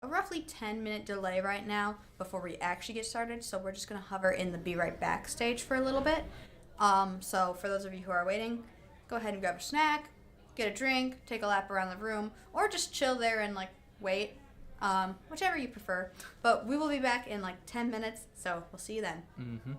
A roughly 10-minute delay right now before we actually get started, so we're just going to hover in the be right back stage for a little bit. So for those of you who are waiting, go ahead and grab a snack, get a drink, take a lap around the room, or just chill there and wait, whichever you prefer. But we will be back in like 10 minutes, so we'll see you then. Mm-hmm.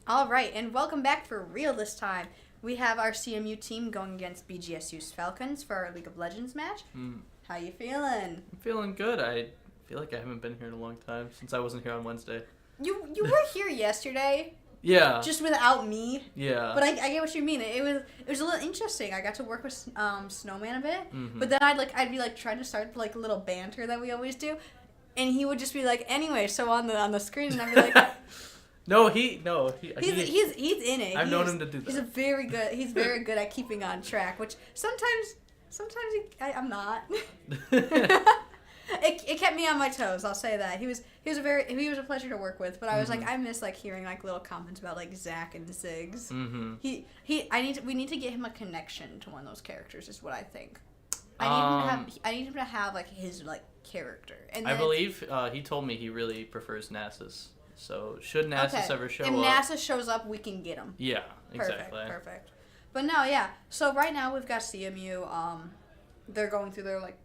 All right, and welcome back for real this time. We have our CMU team going against BGSU's Falcons for our League of Legends match. How you feeling? I'm feeling good. I feel like I haven't been here in a long time since I wasn't here on Wednesday. You were here yesterday. Yeah. Just without me. Yeah. But I get what you mean. It was a little interesting. I got to work with Snowman a bit, but then I'd be like trying to start like a little banter that we always do, and he would just be like, anyway, so on the screen, and I'd be like. He's in it. I've known him to do that. He's very good at keeping on track, which sometimes I'm not. It kept me on my toes, I'll say that. He was a pleasure to work with, but I was like, I miss like hearing like little comments about like Zach and Ziggs. We need to get him a connection to one of those characters is what I think. I need him to have like his like character. And I believe he told me he really prefers Nasus. So should Nasus ever show up? If Nasus shows up, we can get him. Yeah, exactly. Perfect. But no, yeah. So right now we've got CMU. They're going through their like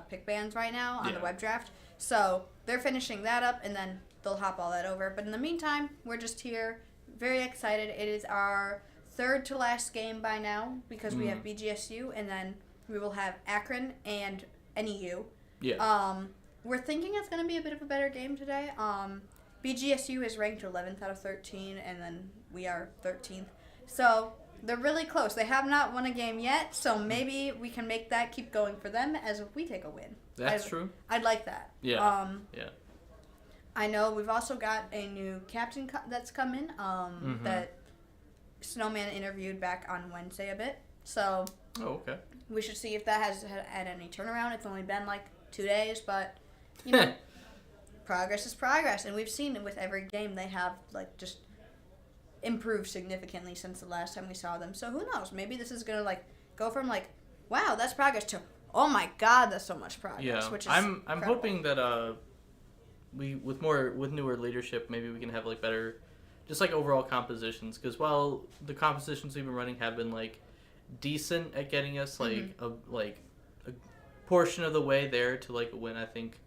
pick bans right now on the web draft. So they're finishing that up, and then they'll hop all that over. But in the meantime, we're just here, very excited. It is our third to last game by now because we have BGSU, and then we will have Akron and NEU. Yeah. We're thinking it's going to be a bit of a better game today. BGSU is ranked 11th out of 13, and then we are 13th. So they're really close. They have not won a game yet, so maybe we can make that keep going for them as if we take a win. That's true. I'd like that. Yeah. I know we've also got a new captain that's come in that Snowman interviewed back on Wednesday a bit. So okay. We should see if that has had any turnaround. It's only been like 2 days, but you know. Progress is progress, and we've seen it with every game. They have like just improved significantly since the last time we saw them. So who knows? Maybe this is gonna like go from like, wow, that's progress to, oh my God, that's so much progress. Yeah, which is I'm incredible. hoping that we with newer leadership, maybe we can have like better, just like overall compositions. Because while the compositions we've been running have been like decent at getting us like a portion of the way there to like a win, I think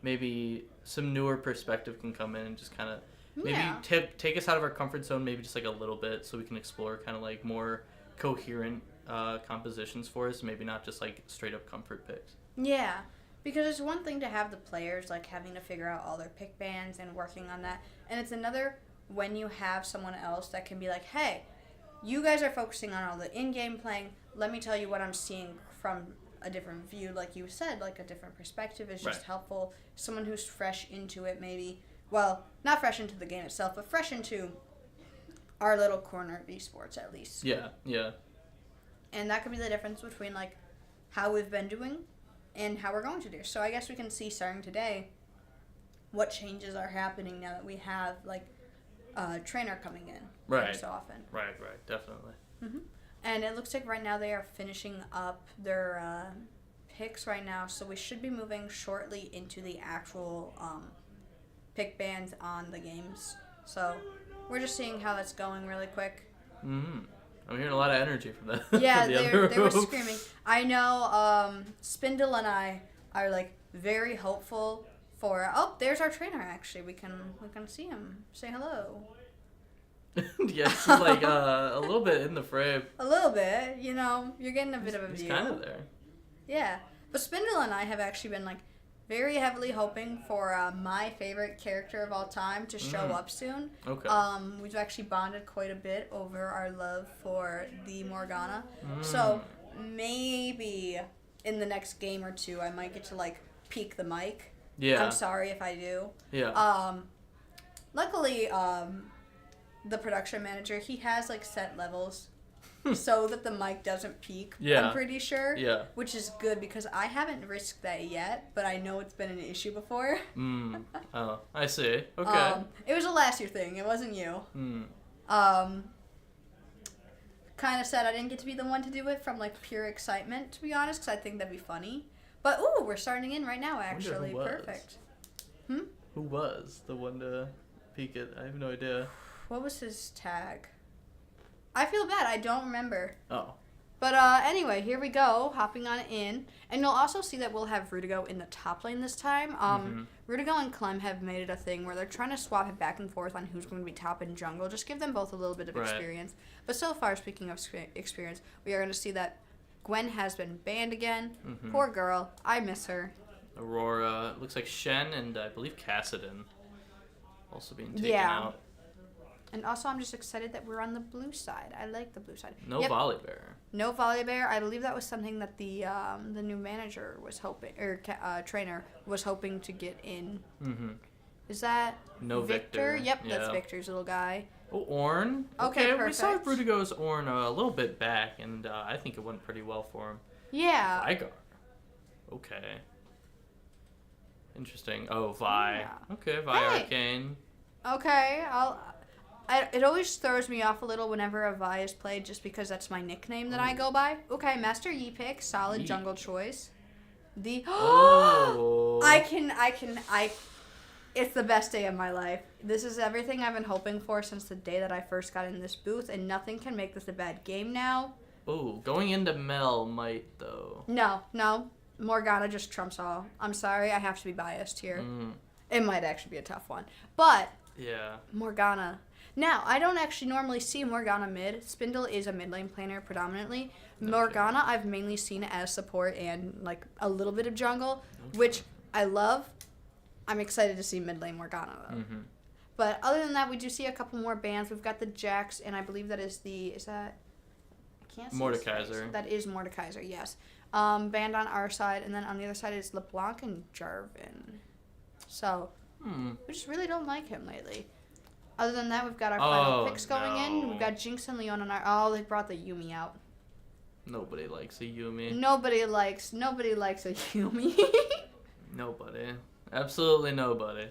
maybe some newer perspective can come in and just kind of maybe take us out of our comfort zone, maybe just like a little bit, so we can explore kind of like more coherent compositions for us, maybe not just like straight up comfort picks. Yeah, because it's one thing to have the players like having to figure out all their pick bands and working on that, and it's another when you have someone else that can be like, hey, you guys are focusing on all the in-game playing, let me tell you what I'm seeing from a different view, like you said, like a different perspective is just helpful. Someone who's fresh into it, maybe, well, not fresh into the game itself, but fresh into our little corner of esports at least. Yeah. And that could be the difference between like how we've been doing and how we're going to do. So I guess we can see starting today what changes are happening now that we have like a trainer coming in every so often. Right, definitely. And it looks like right now they are finishing up their picks right now, so we should be moving shortly into the actual pick bans on the games. So we're just seeing how that's going really quick. I'm hearing a lot of energy from that. Yeah, they were screaming. I know Spindle and I are like very hopeful for. Oh, there's our trainer. Actually, we can see him. Say hello. Yeah, she's like a little bit in the frame. A little bit, you know, you're getting a bit of a view. He's kind of there. Yeah, but Spindle and I have actually been like very heavily hoping for my favorite character of all time to show up soon. Okay. We've actually bonded quite a bit over our love for the Morgana. So maybe in the next game or two, I might get to like peek the mic. Yeah. I'm sorry if I do. Yeah. Luckily, the production manager, he has like set levels so that the mic doesn't peak. Yeah. I'm pretty sure. Yeah. Which is good because I haven't risked that yet, but I know it's been an issue before. Oh, I see. Okay. It was a last year thing. It wasn't you. Kind of sad I didn't get to be the one to do it from like pure excitement, to be honest, because I think that'd be funny. But ooh, we're starting in right now. Actually, perfect. Who was the one to peek it? I have no idea. What was his tag? I feel bad. I don't remember. Oh. But anyway, here we go, hopping on in. And you'll also see that we'll have Rudigou in the top lane this time. Rudigou and Clem have made it a thing where they're trying to swap it back and forth on who's going to be top and jungle. Just give them both a little bit of experience. But so far, speaking of experience, we are going to see that Gwen has been banned again. Poor girl. I miss her. Aurora. Looks like Shen and I believe Cassidon also being taken out. And also, I'm just excited that we're on the blue side. I like the blue side. No Volibear. No Volibear. I believe that was something that the new manager was hoping, or trainer was hoping to get in. Is that no Victor? Yep, that's Victor's little guy. Oh, Ornn. Okay, perfect. We saw Rudigou's Ornn a little bit back, and I think it went pretty well for him. Yeah. Vigar. Okay. Interesting. Oh, Vi. Yeah. Okay, Vi Arcane. Okay, it always throws me off a little whenever a Vi is played, just because that's my nickname that I go by. Okay, Master Yi pick, solid jungle choice. It's the best day of my life. This is everything I've been hoping for since the day that I first got in this booth, and nothing can make this a bad game now. Oh, going into Mel might though. No, Morgana just trumps all. I'm sorry, I have to be biased here. It might actually be a tough one, but yeah, Morgana. Now, I don't actually normally see Morgana mid. Spindle is a mid lane planer predominantly. Morgana I've mainly seen as support and like a little bit of jungle, which I love. I'm excited to see mid lane Morgana though. But other than that, we do see a couple more bans. We've got the Jax, and I believe that is that? I can't see. Mordekaiser. That is Mordekaiser, yes. Banned on our side, and then on the other side is LeBlanc and Jarvan. So, we just really don't like him lately. Other than that, we've got our final picks going in. We've got Jinx and Leon on our... Oh, they brought the Yuumi out. Nobody likes a Yuumi. Nobody likes a Yuumi. Nobody. Absolutely nobody.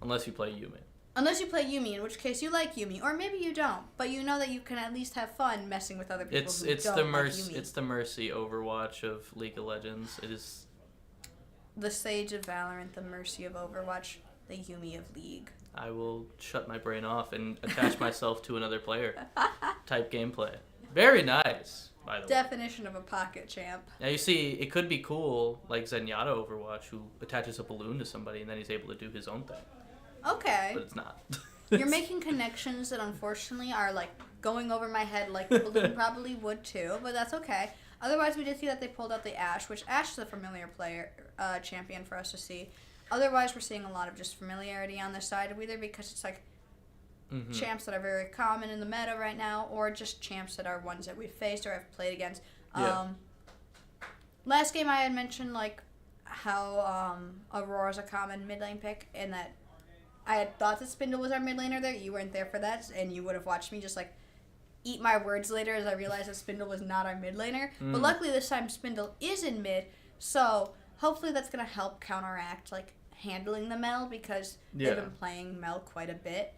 Unless you play Yuumi. Unless you play Yuumi, in which case you like Yuumi. Or maybe you don't, but you know that you can at least have fun messing with other people who don't like Yuumi. It's the Mercy Overwatch of League of Legends. It is... The Sage of Valorant, the Mercy of Overwatch, the Yuumi of League. I will shut my brain off and attach myself to another player type gameplay. Very nice, by the way. Definition of a pocket champ. Now you see, it could be cool, like Zenyatta Overwatch, who attaches a balloon to somebody and then he's able to do his own thing. Okay. But it's not. You're making connections that unfortunately are like going over my head like the balloon probably would too, but that's okay. Otherwise, we did see that they pulled out the Ashe, which Ashe is a familiar player, champion for us to see. Otherwise, we're seeing a lot of just familiarity on this side, either because it's like champs that are very common in the meta right now, or just champs that are ones that we've faced or have played against. Last game I had mentioned like how Aurora's a common mid lane pick, and that I had thought that Spindle was our mid laner there. You weren't there for that, and you would have watched me just like eat my words later as I realized that Spindle was not our mid laner. But luckily this time Spindle is in mid, so hopefully that's going to help counteract like handling the Mel, because they've been playing Mel quite a bit.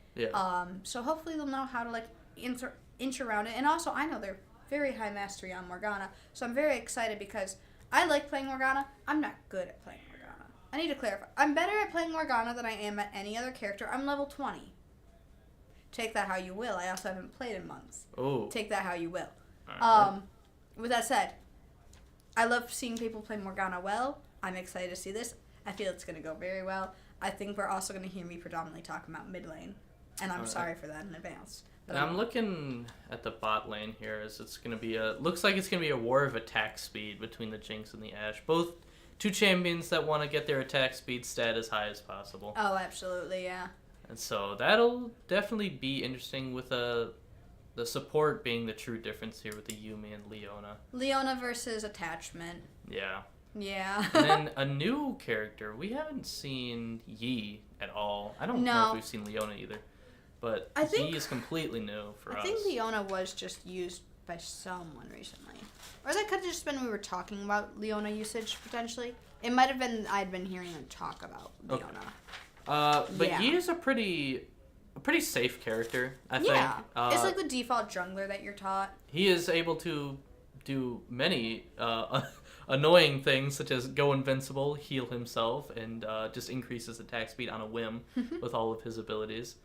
So hopefully they'll know how to like inch around it. And also I know they're very high mastery on Morgana, so I'm very excited because I like playing Morgana. I'm not good at playing Morgana. I need to clarify. I'm better at playing Morgana than I am at any other character. I'm level 20. Take that how you will. I also haven't played in months. Oh. Take that how you will. With that said, I love seeing people play Morgana well. I'm excited to see this. I feel it's going to go very well. I think we're also going to hear me predominantly talk about mid lane, and I'm sorry for that in advance. But I'm looking at the bot lane here as it's going to be looks like it's going to be a war of attack speed between the Jinx and the Ashe. Both two champions that want to get their attack speed stat as high as possible. Oh, absolutely, yeah. And so that'll definitely be interesting with the support being the true difference here with the Yuumi and Leona. Leona versus attachment. Yeah. Yeah. And then a new character. We haven't seen Yi at all. I don't know if we've seen Leona either. but I think, he is completely new for us. I think Leona was just used by someone recently. Or that could have just been we were talking about Leona usage, potentially. It might have been I'd been hearing them talk about Leona. But he is a pretty safe character, I think. Yeah, it's like the default jungler that you're taught. He is able to do many annoying things, such as go invincible, heal himself, and just increase his attack speed on a whim with all of his abilities.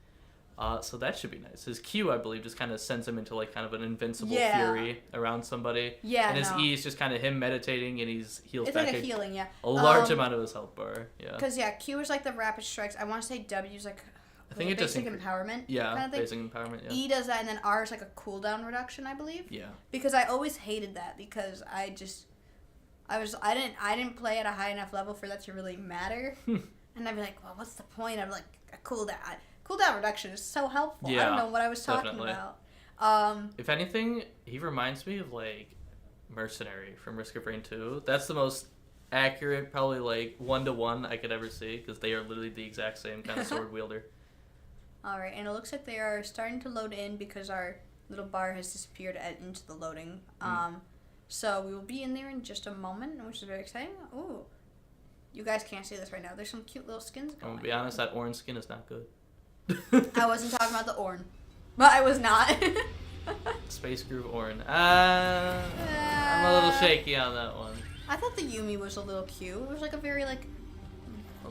So that should be nice. His Q, I believe, just kind of sends him into like kind of an invincible fury around somebody. Yeah, and his E is just kind of him meditating, and he's heals it's back like a healing, yeah. a large amount of his health bar. Yeah. Because Q is like the rapid strikes. I want to say W is like I think it basic empowerment. Yeah, kind of thing. basic empowerment. Yeah. E does that, and then R is like a cooldown reduction, I believe. Yeah. Because I always hated that because I didn't play at a high enough level for that to really matter. And I'd be like, well, what's the point of like a cooldown? Cooldown reduction is so helpful. Yeah, I don't know what I was talking about. If anything, he reminds me of like Mercenary from Risk of Rain 2. That's the most accurate, probably like 1-to-1 I could ever see, because they are literally the exact same kind of sword wielder. All right, and it looks like they are starting to load in because our little bar has disappeared into the loading. So we will be in there in just a moment, which is very exciting. Ooh, you guys can't see this right now. There's some cute little skins going. I'm gonna be honest, that orange skin is not good. I wasn't talking about the Orn, but I was not. Space Groove Orin. I'm a little shaky on that one. I thought the Yumi was a little cute. It was like a very like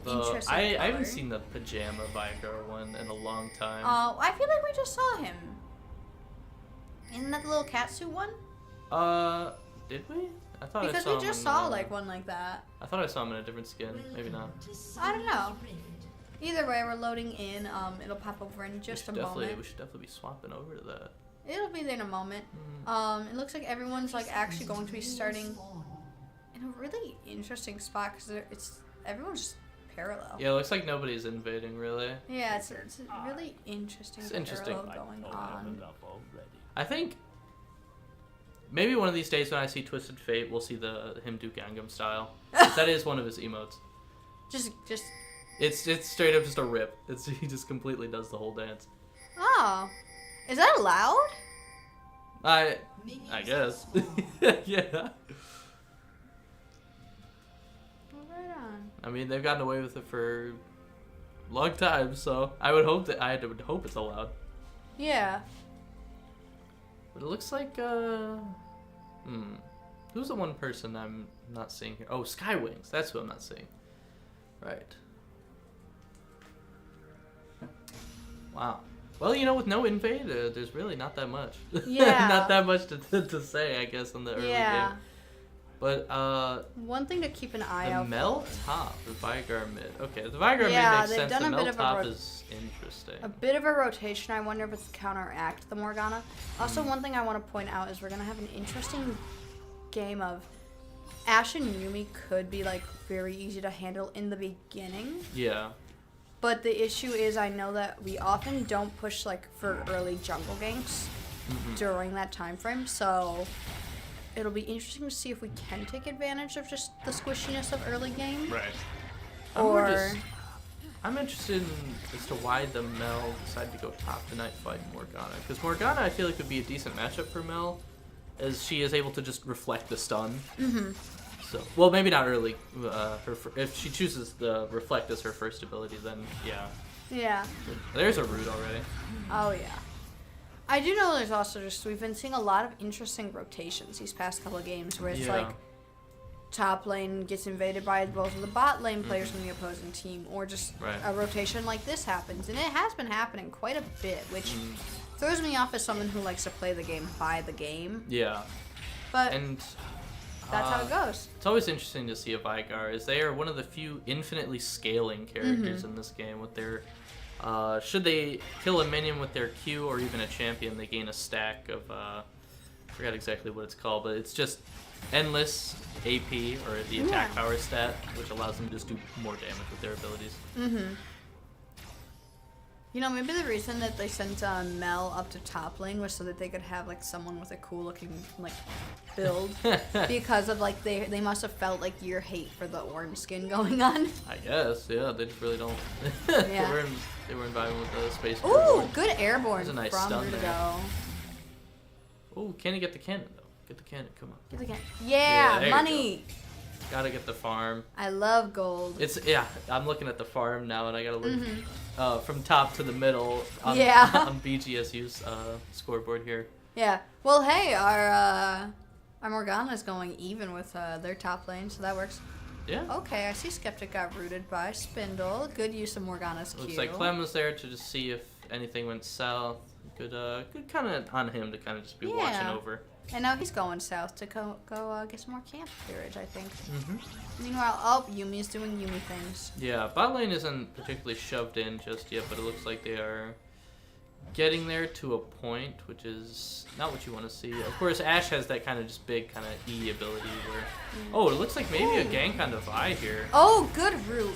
interesting I haven't seen the Pajama Vigar one in a long time. Oh, I feel like we just saw him. Isn't that the little catsuit one? Did we? I thought because I saw we just him saw like one like that. I thought I saw him in a different skin. Maybe not. I don't know. Either way, we're loading in. It'll pop over in just a moment. We should definitely be swapping over to that. It'll be there in a moment. It looks like everyone's like actually going to be starting in a really interesting spot because everyone's just parallel. Yeah, it looks like nobody's invading really. Yeah, it's a really interesting parallel going on. I think maybe one of these days when I see Twisted Fate, we'll see him do Gangnam Style. That is one of his emotes. Just. It's straight up just a rip. He just completely does the whole dance. Oh, is that allowed? I guess. Yeah. Right on. I mean, they've gotten away with it for a long time, so I would hope it's allowed. Yeah. But it looks like who's the one person I'm not seeing here? Oh, Skywings. That's who I'm not seeing. Right. Wow. Well, with no invade, there's really not that much. Yeah. Not that much to say, I guess, in the early game. But one thing to keep an eye out for. The Mel top, the Vigar mid. Okay, the Vigar mid makes sense. The Mel top is interesting. A bit of a rotation. I wonder if it's counteract the Morgana. Also, one thing I want to point out is we're gonna have an interesting game of Ashe and Yumi could be like very easy to handle in the beginning. Yeah. But the issue is I know that we often don't push like for early jungle ganks during that time frame, so it'll be interesting to see if we can take advantage of just the squishiness of early game. Right. I'm interested as to why the Mel decided to go top tonight fighting Morgana. Because Morgana, I feel like, would be a decent matchup for Mel, as she is able to just reflect the stun. So, well, maybe not early. If she chooses the reflect as her first ability, then yeah. Yeah. There's a root already. Oh yeah. I do know there's also we've been seeing a lot of interesting rotations these past couple of games where it's like top lane gets invaded by both of the bot lane players from the opposing team, or just a rotation like this happens, and it has been happening quite a bit, which throws me off as someone who likes to play the game by the game. Yeah. But and that's how it goes. It's always interesting to see a Vigar, as they are one of the few infinitely scaling characters in this game. With their, should they kill a minion with their Q or even a champion, they gain a stack of, I forgot exactly what it's called, but it's just endless AP, or the attack power stat, which allows them to just do more damage with their abilities. You know, maybe the reason that they sent Mel up to top lane was so that they could have like someone with a cool looking like build, because of like they must have felt like your hate for the orange skin going on. I guess, yeah. They just really don't. Yeah. they were vibing with the space. Ooh, good airborne There's a nice from stun there. Rudigou. Ooh, can he get the cannon though? Get the cannon, come on. Get the cannon. Yeah, there you money. Gotta get the farm. I love gold. I'm looking at the farm now, and I gotta look from top to the middle on, Yeah. on BGSU's scoreboard here. Yeah. Well, hey, our Morgana's going even with their top lane, so that works. Yeah. Okay, I see Skeptic got rooted by Spindle. Good use of Morgana's Q. Looks like Clem was there to just see if anything went south. Good kind of on him to kind of just be watching over. And now he's going south to go get some more camp clearage, I think. Mm-hmm. Meanwhile, Yumi's doing Yumi things. Yeah, bot lane isn't particularly shoved in just yet, but it looks like they are getting there to a point, which is not what you want to see. Of course, Ashe has that kind of just big kind of E ability where... Oh, it looks like maybe a gank on the Vi here. Oh, good route.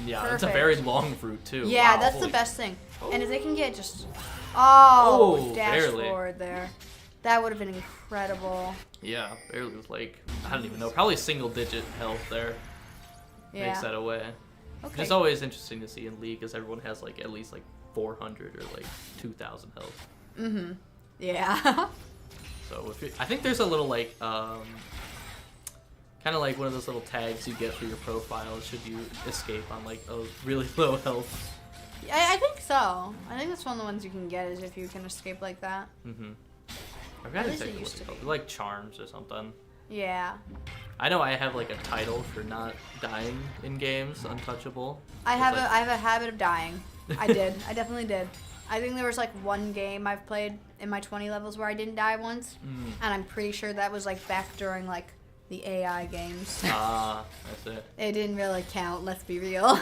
Yeah, Perfect. it's a very long route, too. Yeah, wow, that's holy... the best thing. Oh. And if they can get just... Oh, dash barely. forward there. That would have been incredible. Yeah, barely was like, I don't even know, probably single-digit health there. Yeah. Makes that away. Okay. It's always interesting to see in League, because everyone has like at least like 400 or like 2,000 health. Mm-hmm. Yeah. So if you, I think there's a little like, kind of like one of those little tags you get for your profile should you escape on like a really low health. I think so. I think that's one of the ones you can get is if you can escape like that. Mm-hmm. I've got At to least take it a used look to at be. like charms or something. Yeah. I know I have like a title for not dying in games, untouchable. I have like, a habit of dying. I did. I definitely did. I think there was like one game I've played in my 20 levels where I didn't die once, and I'm pretty sure that was like back during like the AI games. Ah, that's it. It didn't really count. Let's be real.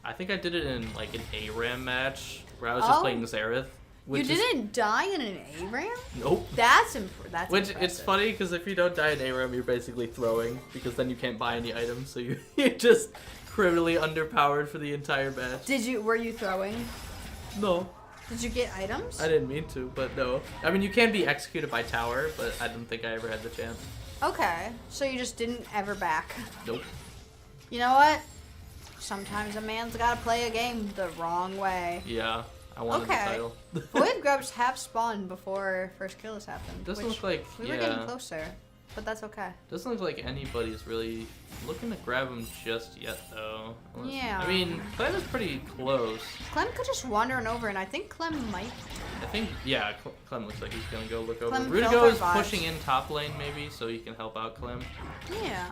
I think I did it in like an ARAM match where I was just playing Xerath. You didn't die in an ARAM? Nope. That's Which impressive. it's funny because if you don't die in ARAM, you're basically throwing because then you can't buy any items, so you're just criminally underpowered for the entire match. Were you throwing? No. Did you get items? I didn't mean to, but no. I mean, you can be executed by tower, but I don't think I ever had the chance. Okay, so you just didn't ever back. Nope. You know what? Sometimes a man's gotta play a game the wrong way. Yeah, I wanted the title. Void grubs have spawned before first kill has happened. Doesn't which look like we were getting closer, but that's okay. Doesn't look like anybody's really looking to grab him just yet, though. Yeah. I mean, Clem is pretty close. Clem could just wandering over, and I think Clem might. I think, yeah, Clem looks like he's gonna go look over. Clem Rudigou felt is our vibes. pushing in top lane, maybe, so he can help out Clem. Yeah.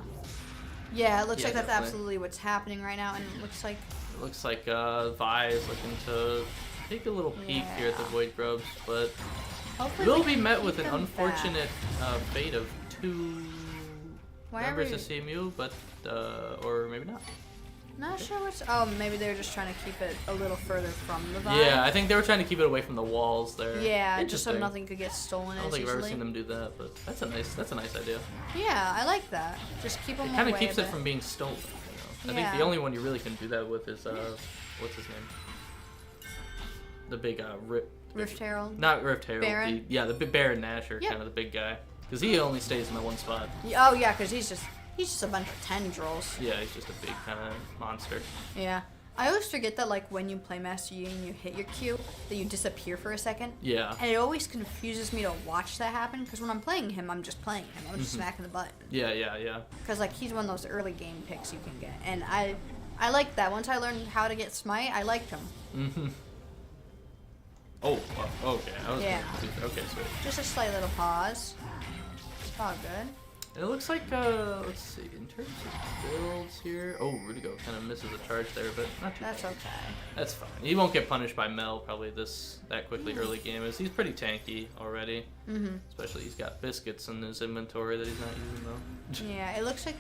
Yeah, it looks Yeah, like that's definitely. absolutely what's happening right now, and it looks like. It looks like Vi is looking to take a little peek here at the Yeah. Void Grubs, but Hopefully will we be met can with keep an them unfortunate fate of two Why are members we- of CMU, but or maybe not. Not sure what's. Oh, maybe they were just trying to keep it a little further from the vibe. Yeah, I think they were trying to keep it away from the walls there. Yeah, just so Interesting. nothing could get stolen. I don't as think I've ever easily. seen them do that, but that's a nice idea. Yeah, I like that. Just keep them It away. kind of keeps a it bit. from being stolen. You know? I think Yeah. the only one you really can do that with is what's his name? The big Rift Herald. Not Rift Herald. Baron? The big Baron Nashor, Yep. kind of the big guy, because he only stays in the one spot. Oh yeah, because he's just a bunch of tendrils. Yeah, he's just a big kind of monster. Yeah. I always forget that like when you play Master Yi and you hit your Q, that you disappear for a second. Yeah. And it always confuses me to watch that happen because when I'm playing him, I'm just playing him. I'm just smacking the button. Yeah. Because like he's one of those early game picks you can get, and I like that. Once I learned how to get Smite, I liked him. Mm-hmm. Oh, okay. I was Yeah. confused. Okay, sweet. Just a slight little pause. It's all good. It looks like, let's see, in terms of builds here. Oh, Rudigou kind of misses a charge there, but not too That's bad. okay. That's fine. He won't get punished by Mel probably that quickly early game, as he's pretty tanky already. Mm-hmm. Especially he's got biscuits in his inventory that he's not using though. Yeah, it looks like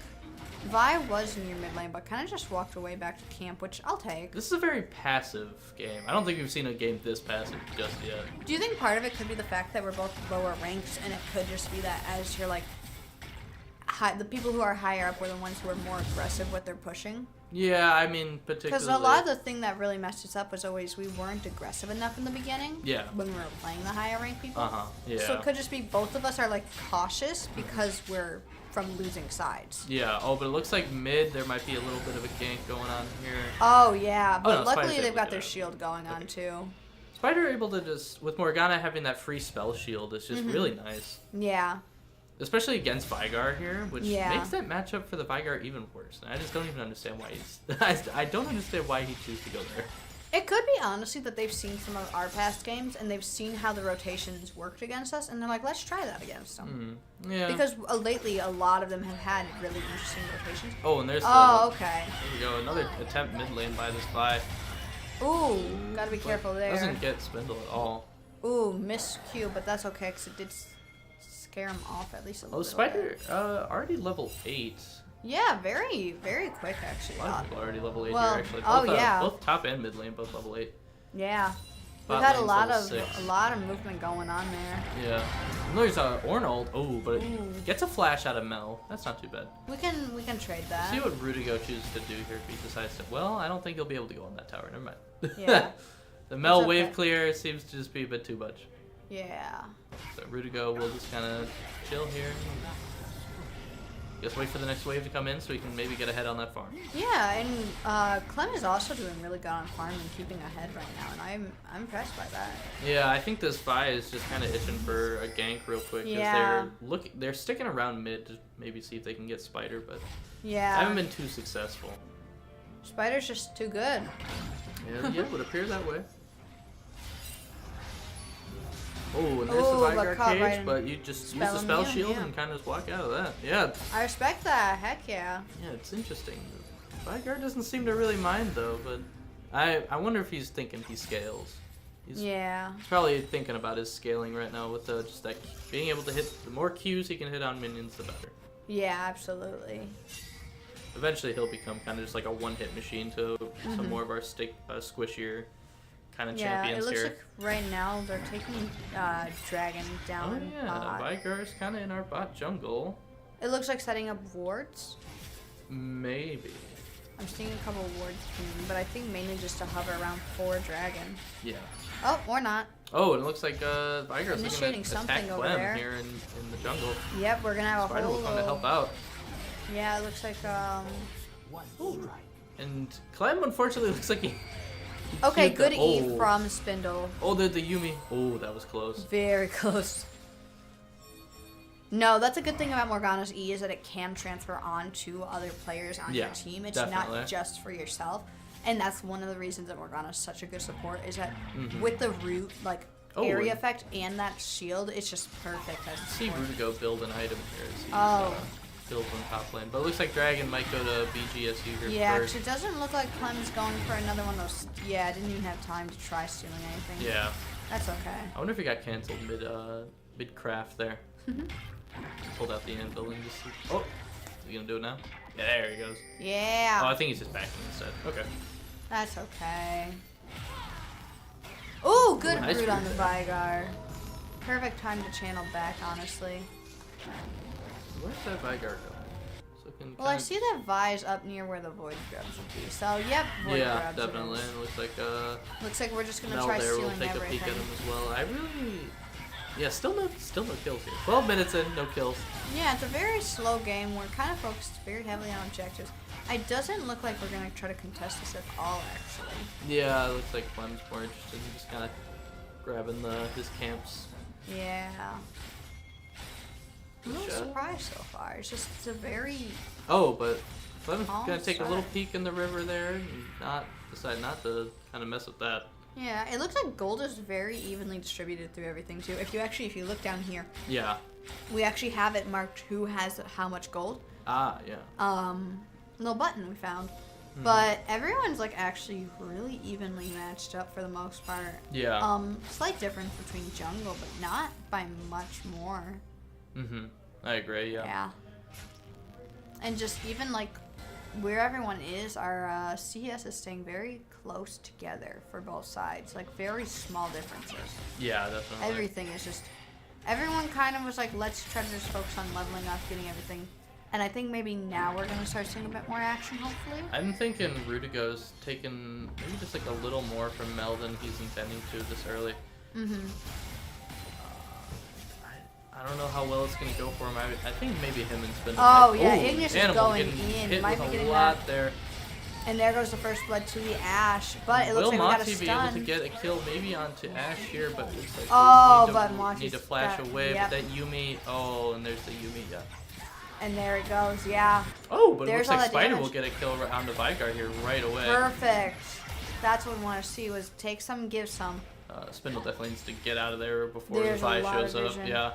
Vi was near mid lane, but kind of just walked away back to camp, which I'll take. This is a very passive game. I don't think we've seen a game this passive just yet. Do you think part of it could be the fact that we're both lower ranks, and it could just be that as you're like the people who are higher up were the ones who were more aggressive with their pushing. Yeah, I mean, particularly... Because a lot of the thing that really messed us up was always we weren't aggressive enough in the beginning. Yeah. When we were playing the higher ranked people. Yeah. So it could just be both of us are like cautious because we're from losing sides. Yeah. Oh, but it looks like mid there might be a little bit of a gank going on here. Oh yeah, but no, luckily Spider's they've got able their to- shield going on too. Spider able to just, with Morgana having that free spell shield, is just really nice. Yeah. Especially against Vigar here, which Yeah. makes that matchup for the Vigar even worse. And I just don't even understand why he's... I don't understand why he chooses to go there. It could be, honestly, that they've seen some of our past games and they've seen how the rotations worked against us, and they're like, let's try that against them. Yeah. Because lately, a lot of them have had really interesting rotations. Oh, and there's the... Oh, okay. There we go. Another attempt mid lane by this Vi. Ooh, gotta be careful there. Doesn't get Spindle at all. Ooh, missed Q, but that's okay, because it did scare him off at least a little Oh, bit. Spider already level 8. Yeah, very, very quick, actually. A lot of people are already level 8 Well, here, actually. oh, Both, yeah. Both top and mid lane, both level 8. Yeah. We've Bot had a lane's lot level of 6. a lot of movement going on there. Yeah. And there's Ornold. Oh, but Ooh. it gets a flash out of Mel. That's not too bad. We can trade that. See what Rudigou chooses to do here if he decides to. Well, I don't think he'll be able to go on that tower. Never mind. Yeah. The Mel It's okay. wave clear seems to just be a bit too much. Yeah. So Rudigou will just kind of chill here. Just wait for the next wave to come in so we can maybe get ahead on that farm. Yeah, and Clem is also doing really good on farm and keeping ahead right now, and I'm impressed by that. Yeah, I think this Vi is just kind of itching for a gank real quick. Yeah. They're sticking around mid to maybe see if they can get Spider, but Yeah. I haven't been too successful. Spider's just too good. Yeah, it would appear that way. Oh, and there's Ooh, the but Vigar caught cage, right in but you just use the spell spell immune, shield yeah. and kind of just walk out of that. Yeah, I respect that. Heck yeah. yeah, it's interesting. Vigar doesn't seem to really mind though, but I wonder if he's thinking he scales. He's Yeah. probably thinking about his scaling right now with just that being able to hit. The more Qs he can hit on minions, the better. Yeah, absolutely. Eventually, he'll become kind of just like a one-hit machine to some more of our squishier kind of Yeah, champions it looks here. like right now they're taking Dragon Oh down. yeah, Vigar's kind of in our bot jungle. It looks like setting up wards. Maybe. I'm seeing a couple of wards coming, but I think mainly just to hover around 4 Dragon. Yeah. Oh, or not. Oh, and it looks like Vigar's Initiating looking to something attack over Clem there. here in the jungle. Yep, we're gonna have a Spider whole will come to help out. Yeah, it looks like Ooh. And Clem unfortunately looks like he okay, queued good the- E oh. from Spindle. Oh, the Yumi. Oh, that was close. Very close. No, that's a good thing about Morgana's E is that it can transfer on to other players on your Yeah, team. It's definitely. not just for yourself. And that's one of the reasons that Morgana's such a good support is that with the root, like, Oh, area and- effect and that shield, it's just perfect as a See support. Rudigou build an item here. As he's, Oh. build one top lane. But it looks like Dragon might go to BGSU here Yeah, first. 'cause it doesn't look like Clem's going for another one of those. Yeah, I didn't even have time to try stealing anything. Yeah. That's okay. I wonder if he got canceled mid craft there. Pulled out the anvil and just. Oh, is he gonna do it now? Yeah, there he goes. Yeah. Oh, I think he's just backing instead. Okay. That's okay. Ooh, good Nice root on the root Vigar. Perfect time to channel back, honestly. Where's that Vigar going? So can Well, I kinda- see that Vi's up near where the Void Grubs would be. So, yep, Void Yeah, Grubs. it definitely. is. It looks like Looks like we're just gonna Mel try there will stealing take a peek at everything. him as well. I really. Yeah, still no kills here. 12 minutes in, no kills. Yeah, it's a very slow game. We're kind of focused very heavily on objectives. It doesn't look like we're gonna try to contest this at all, actually. Yeah, it looks like Clem's more interested in just kind of grabbing his camps. Yeah. I'm a little Which, surprised so far. It's a very Oh, but Clem's Calm gonna take a little start. peek in the river there and decide not to kind of mess with that. yeah. It looks like gold is very evenly distributed through everything too. If you look down here, Yeah. we actually have it marked who has how much gold. Ah, yeah. Little button we found. But everyone's like actually really evenly matched up for the most part. Yeah. Slight difference between jungle, but not by much more. I agree. Yeah. Yeah. And just even like where everyone is, our CS is staying very close together for both sides. Like very small differences. Yeah, definitely. Everything is just, everyone kind of was like, let's try to just focus on leveling up, getting everything And I think maybe now we're going to start seeing a bit more action, hopefully. I'm thinking Rudigou's taken maybe just like a little more from Mel than he's intending to this early. Mm-hmm. I don't know how well it's going to go for him. I think maybe him and Spindle. Oh, yeah, Ignis is going in. Hit Might with be a getting lot that. there. And there goes the first blood to the Ash. But it looks Will like we got a Mawtea be able to stun. get a kill maybe onto Ash here, but it's like need to flash away. Yep. But that Yumi, oh, and there's the Yumi, yeah. And there it goes, yeah. Oh, but There's it looks like all that Spider damage. will get a kill on the Vigar here right away. Perfect. That's what we want to see, was take some, give some. Spindle definitely needs to get out of there before There's the Vi a lot shows of up. vision. Yeah.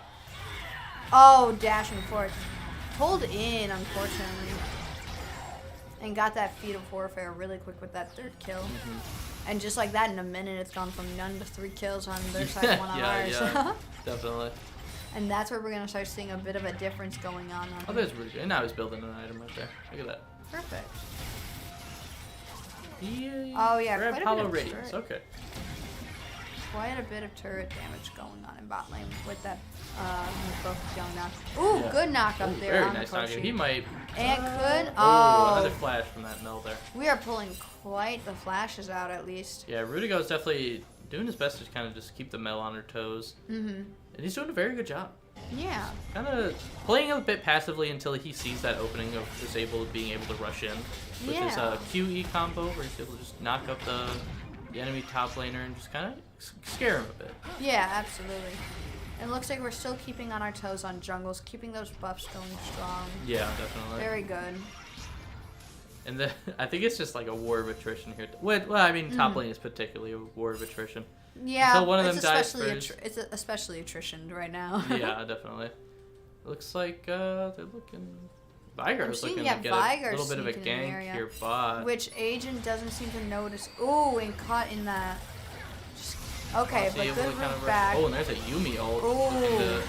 Oh, dashing forward. Pulled in, unfortunately. And got that feat of warfare really quick with that third kill. Mm-hmm. And just like that, in a minute, it's gone from none to 3 kills on their side, 1 on ours. Yeah, definitely. And that's where we're going to start seeing a bit of a difference going on. Oh, there's Rudigou. And now he's building an item right there. Look at that. Perfect. Oh, yeah, we're quite at a Palle bit of Radiance. turret. Okay. Quite a bit of turret damage going on in bot lane with that both going down. Ooh, Yeah. good knock up Ooh, there very on nice the knockout. He might. And could. Oh, Oh. another flash from that Mel there. We are pulling quite the flashes out, at least. Yeah, Rudigou's definitely doing his best to kind of just keep the Mel on her toes. Mm-hmm. And he's doing a very good job. Yeah. Kind of playing a bit passively until he sees that opening of being able to rush in. Which is a QE combo where he's able to just knock up the enemy top laner and just kind of scare him a bit. Yeah, absolutely. It looks like we're still keeping on our toes on jungles, keeping those buffs going strong. Yeah, definitely. Very good. And I think it's just like a war of attrition here. Well, I mean, top lane is particularly a war of attrition. Yeah, Until one of them it's dies especially first. it's especially attrition right now. Yeah, definitely. Looks like they're looking. Vigar's looking to get a little bit of a gank here, but which Agent doesn't seem to notice. Ooh, and caught in that. Okay, but good route back. Oh, and there's a Yumi ult. Ooh.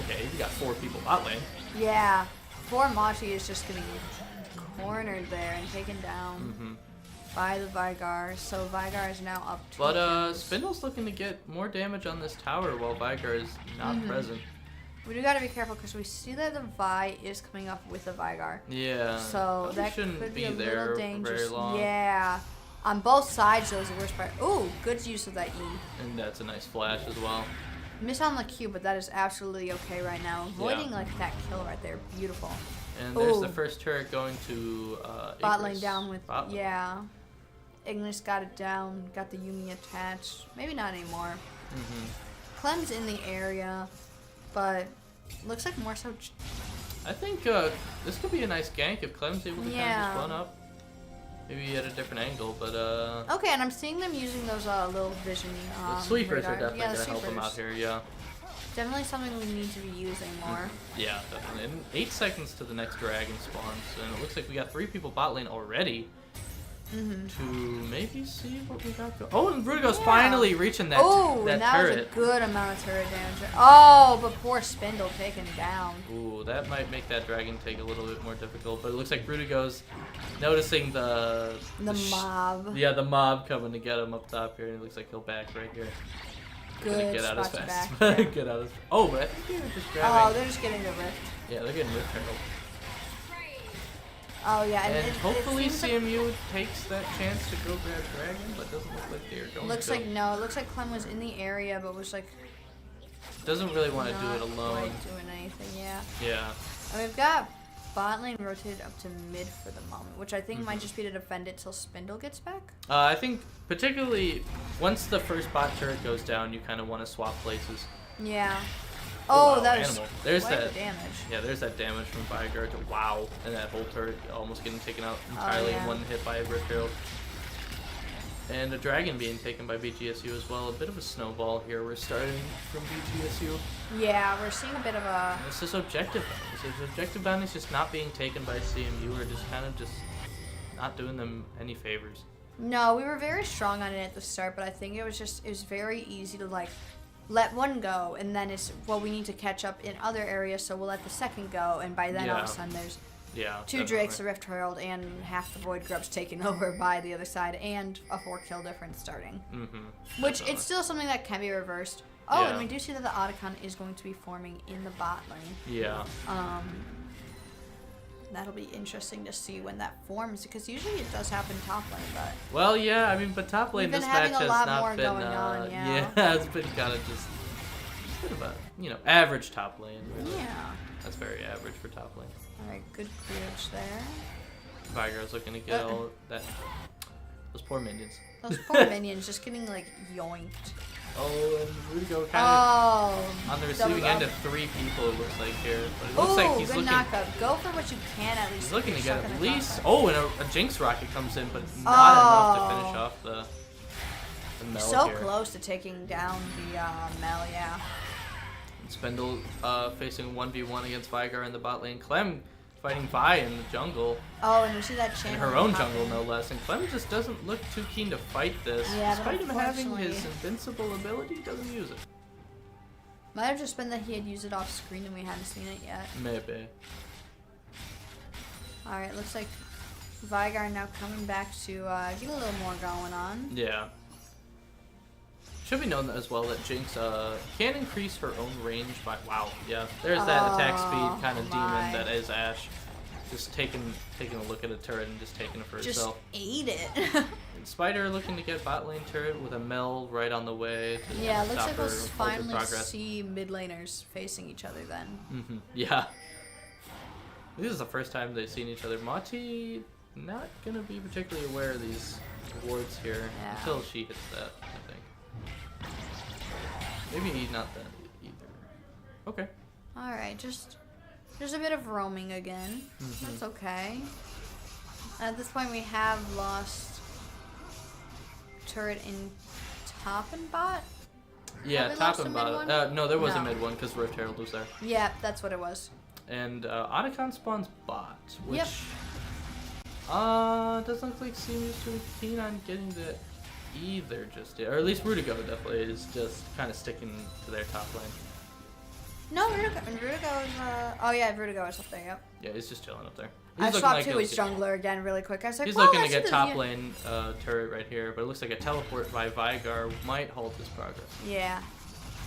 Okay, he got 4 people bot lane. Yeah, poor Mawtea is just getting cornered there and taken down by the Vigar. So Vigar is now up 2 But kills. Spindle's looking to get more damage on this tower while Vigar is not present. We do gotta be careful because we see that the Vi is coming up with a Vigar. Yeah. So that shouldn't could be a there little for dangerous. very long. Yeah. On both sides, those are the worst part. Ooh, good use of that E. And that's a nice flash as well. Miss on the Q, but that is absolutely okay right now. Avoiding like that kill right there, beautiful. And there's the first turret going to bot Ignis. lane down with Bot lane. yeah. Ignis got it down, got the Yumi attached. Maybe not anymore. Clem's in the area, but looks like more so. I think this could be a nice gank if Clem's able to kind of just run up. Maybe at a different angle, but Okay, and I'm seeing them using those little vision. the sweepers radar. are definitely yeah, gonna help them out here. Yeah. Definitely something we need to be using more. Yeah, definitely. And 8 seconds to the next dragon spawns, and it looks like we got 3 people bot lane already. To maybe see what we got going. Oh, and Rudigou's finally reaching that that turret. Was a good amount of turret damage. Oh, but poor Spindle taken down. Ooh, that might make that dragon take a little bit more difficult. But it looks like Rudigou's noticing the mob. Yeah, the mob coming to get him up top here. And it looks like he'll back right here. Good Get out as spot to fast. back, yeah. Get out as. Oh, but I think they're just grabbing. Oh, they're just getting the rift. Yeah, they're getting rift turtle. Oh yeah, And hopefully it seems CMU takes that chance to go grab dragon, but doesn't look like they're going looks to. like no. It looks like Clem was in the area, but was like Doesn't really want to do it not alone. quite doing anything. Yeah. Yeah. And we've got bot lane rotated up to mid for the moment, which I think might just be to defend it till Spindle gets back. I think particularly once the first bot turret goes down, you kind of want to swap places. Yeah. Oh, wow, that was animal. There's quite that the damage. Yeah, there's that damage from Vigar to wow, and that whole turret almost getting taken out entirely in one hit by a Rift Herald. And a dragon being taken by BGSU as well. A bit of a snowball here. We're starting from BGSU. Yeah, we're seeing a bit of a. This is objective bounties. This objective bounties just not being taken by CMU, or just kind of just not doing them any favors. No, we were very strong on it at the start, but I think it was very easy to like let one go, and then it's we need to catch up in other areas, so we'll let the second go, and by then all of a sudden there's 2 Drakes, a Rift Herald, and half the Void Grubs taken over by the other side, and a 4-kill difference starting. Which it's still something that can be reversed. Oh, and we do see that the Otacon is going to be forming in the bot lane. Yeah. That'll be interesting to see when that forms, because usually it does happen top lane, but... Well, yeah, I mean, but top lane We've this been match having has a lot not more been, going on, yeah. yeah, it's been kind of just a bit of a, you know, average top lane, really. Yeah. That's very average for top lane. Alright, good clearance there. Vigar's looking to get all that, those poor minions. Those poor minions just getting, like, yoinked. Oh, and Rudigou kind of on the receiving end of 3 people, it looks like here. But it looks like he's good looking. knockup. Go for what you can at least. He's looking to get Stuck in at a least. crossfire. Oh, and a Jinx rocket comes in, but not enough to finish off the Mel So here. close to taking down the Mel, yeah. And Spindle facing 1v1 against Vigar in the bot lane. Clem fighting Vi in the jungle. Oh, and we see that In channel. her own jungle, no less. And Clem just doesn't look too keen to fight this. Yeah, Despite him having unfortunately- his invincible ability, he doesn't use it. Might have just been that he had used it off screen and we hadn't seen it yet. Maybe. Alright, looks like Vigar now coming back to get a little more going on. Yeah. Should be known as well that Jinx can increase her own range by... Wow, yeah. There's that attack speed kind of demon that is Ashe. Just taking a look at a turret and just taking it for Just herself. ate it. And Spider looking to get bot lane turret with a Mel right on the way to Yeah, looks stop like her we'll over finally progress. see mid laners facing each other then. Yeah. This is the first time they've seen each other. Mawtea not gonna be particularly aware of these wards here until she hits that, I think. Maybe not that either. Okay. Alright, just there's a bit of roaming again. That's okay. At this point we have lost turret in top and bot. Yeah, Have we top lost and a mid bottom. one? No, there was a No. mid one because Rift Herald was there. Yeah, that's what it was. And Otacon spawns bot, which Yep. doesn't look like CMU's too keen on getting that either just yet. Or at least Rudigou definitely is just kind of sticking to their top lane. No, Rudigou is, oh yeah, Rudigou is up there, yep. Yeah, he's just chilling up there. I looking swapped like to he'll his get- jungler again really quick. I was like, He's well, looking to I see get the top view. lane turret right here, but it looks like a teleport by Vigar might halt his progress. Yeah.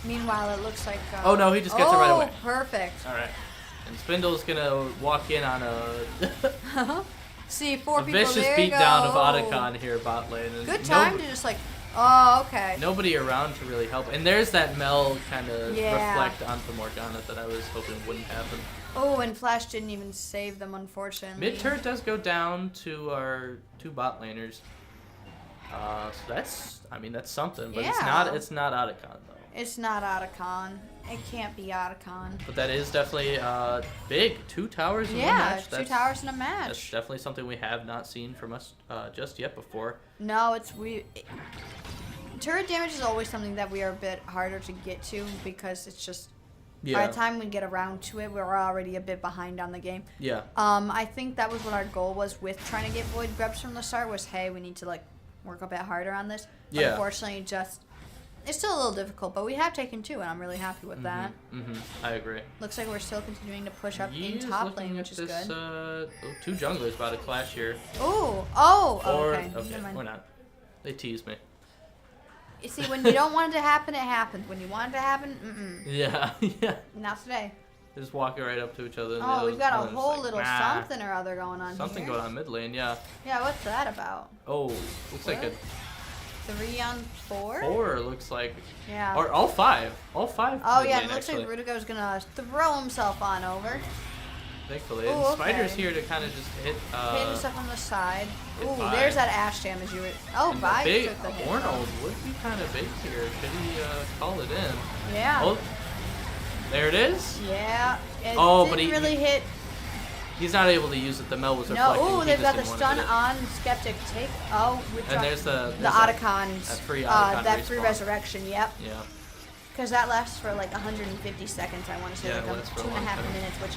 Meanwhile, it looks like... Oh no, he just gets it right away. Perfect. Alright. And Spindle's gonna walk in on a See, 4 people, vicious there you beatdown of go. Otacon here bot lane. And Good time to just like, oh, okay. nobody around to really help. And there's that Mel kind of Yeah. reflect onto Morgana that I was hoping wouldn't happen. Oh, and Flash didn't even save them, unfortunately. Mid turret does go down to our 2 bot laners. So that's, I mean, that's something, but it's not Otacon though. It's not Otacon. It can't be Otacon. But that is definitely big. 2 towers in one Yeah, match. 2 towers in a match. That's definitely something we have not seen from us just yet before. No, turret damage is always something that we are a bit harder to get to because it's just by the time we get around to it, we're already a bit behind on the game. Yeah. I think that was what our goal was with trying to get void grubs from the start was, hey, we need to like work a bit harder on this. But Yeah. unfortunately, just it's still a little difficult, but we have taken 2, and I'm really happy with that. I agree. Looks like we're still continuing to push up He in is top looking lane, at which is this, good. 2 junglers about to clash here. Oh, okay. Never mind. We're not. They teased me. You see, when you don't want it to happen, it happens. When you want it to happen, Yeah, yeah. not today. They're just walking right up to each other. And Oh, we've got a one's whole like, little "Nah." something or other going on Something here. going on mid lane, yeah. Yeah, what's that about? Oh, looks like a 3 on 4? 4, looks like. Yeah. Or all 5. All 5. Oh mid yeah, lane, it looks actually. like Rudigou's gonna throw himself on over. Thankfully. Ooh, And Spider's okay. here to kind of just hit. Hit himself on the side. Ooh, Vi. there's that Ashe damage you were... Oh, and Vi the big took the hit. Arnold would be kind of big here. Should he call it in? Yeah. Oh, there it is. Yeah. It Oh, didn't but he- really hit... He's not able to use it. The Mel was No, reflecting. ooh, He they've just got the didn't wanna stun hit it. on Skeptic. Take... Oh, And there's the Otacons. that free Otacon that free respawn. resurrection, yep. Yeah. Because that lasts for like 150 seconds, I want to say. Yeah, like it lasts for a 2.5 long time. minutes, which...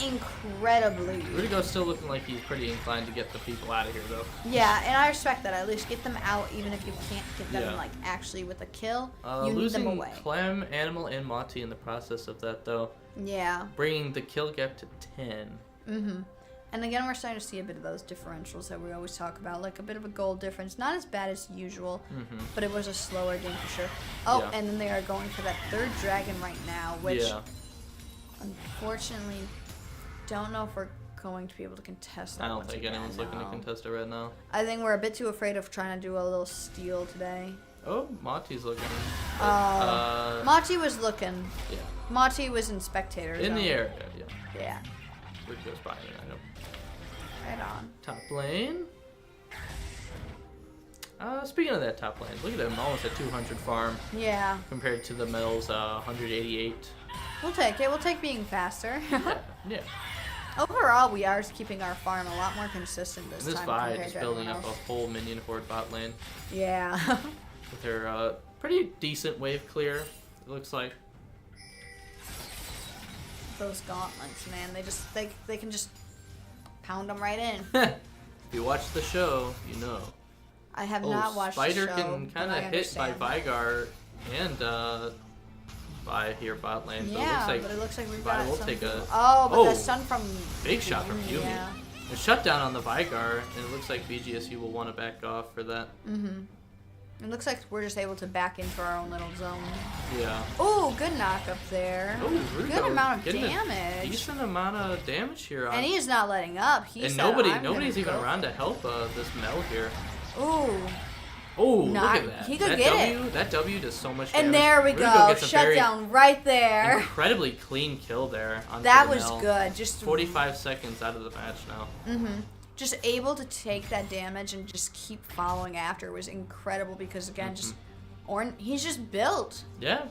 Incredibly... Rudigou's still looking like he's pretty inclined to get the people out of here, though. Yeah, and I respect that. At least get them out, even if you can't get them Yeah. like actually with a kill. You need Losing them away. Clem, Animal, and Mawtea in the process of that, though. Yeah. Bringing the kill gap to 10. And again, we're starting to see a bit of those differentials that we always talk about, like a bit of a goal difference. Not as bad as usual, but it was a slower game for sure. Oh, Yeah. and then they are going for that 3rd dragon right now, which Yeah. unfortunately don't know if we're going to be able to contest that. I don't think anyone's looking to contest it right now. I think we're a bit too afraid of trying to do a little steal today. Oh, Mawtea's looking. Mawtea was looking. Yeah. Mawtea was in spectator In zone. the area, yeah. Yeah. Rudigou's behind it, I know. Right on. Top lane. Speaking of that top lane, look at them, almost at 200 farm. Yeah. Compared to the Mel's 188. We'll take it. We'll take being faster. Yeah. Overall, we are keeping our farm a lot more consistent this And this time. Vi compared is to building everyone up else. a whole minion horde bot lane. Yeah. With her pretty decent wave clear, it looks like. Those gauntlets, man. They can just pound them right in. If you watch the show, you know. I have not watched Spider the show. can kind of hit by Vigar and Vi here bot lane. Yeah, but but it looks like we've Vi got will some. take a But the stun from big shot from Yumi. Yeah. A shutdown on the Vigar, and it looks like BGSU will want to back off for that. Mhm. It looks like we're just able to back into our own little zone. Yeah. Oh, good knock up there. Oh, Good amount of getting damage. A decent amount of damage here. And he is not letting up. And nobody's even around to help this Mel here. Ooh. Oh, look at that. He could that get W, it. That W does so much damage. And there we Rudigou go. gets a very Shutdown right there. incredibly clean kill there. Onto That the was Mel. good. Just 45 seconds out of the match now. Just able to take that damage and just keep following after was incredible because again, he's just built. Yeah.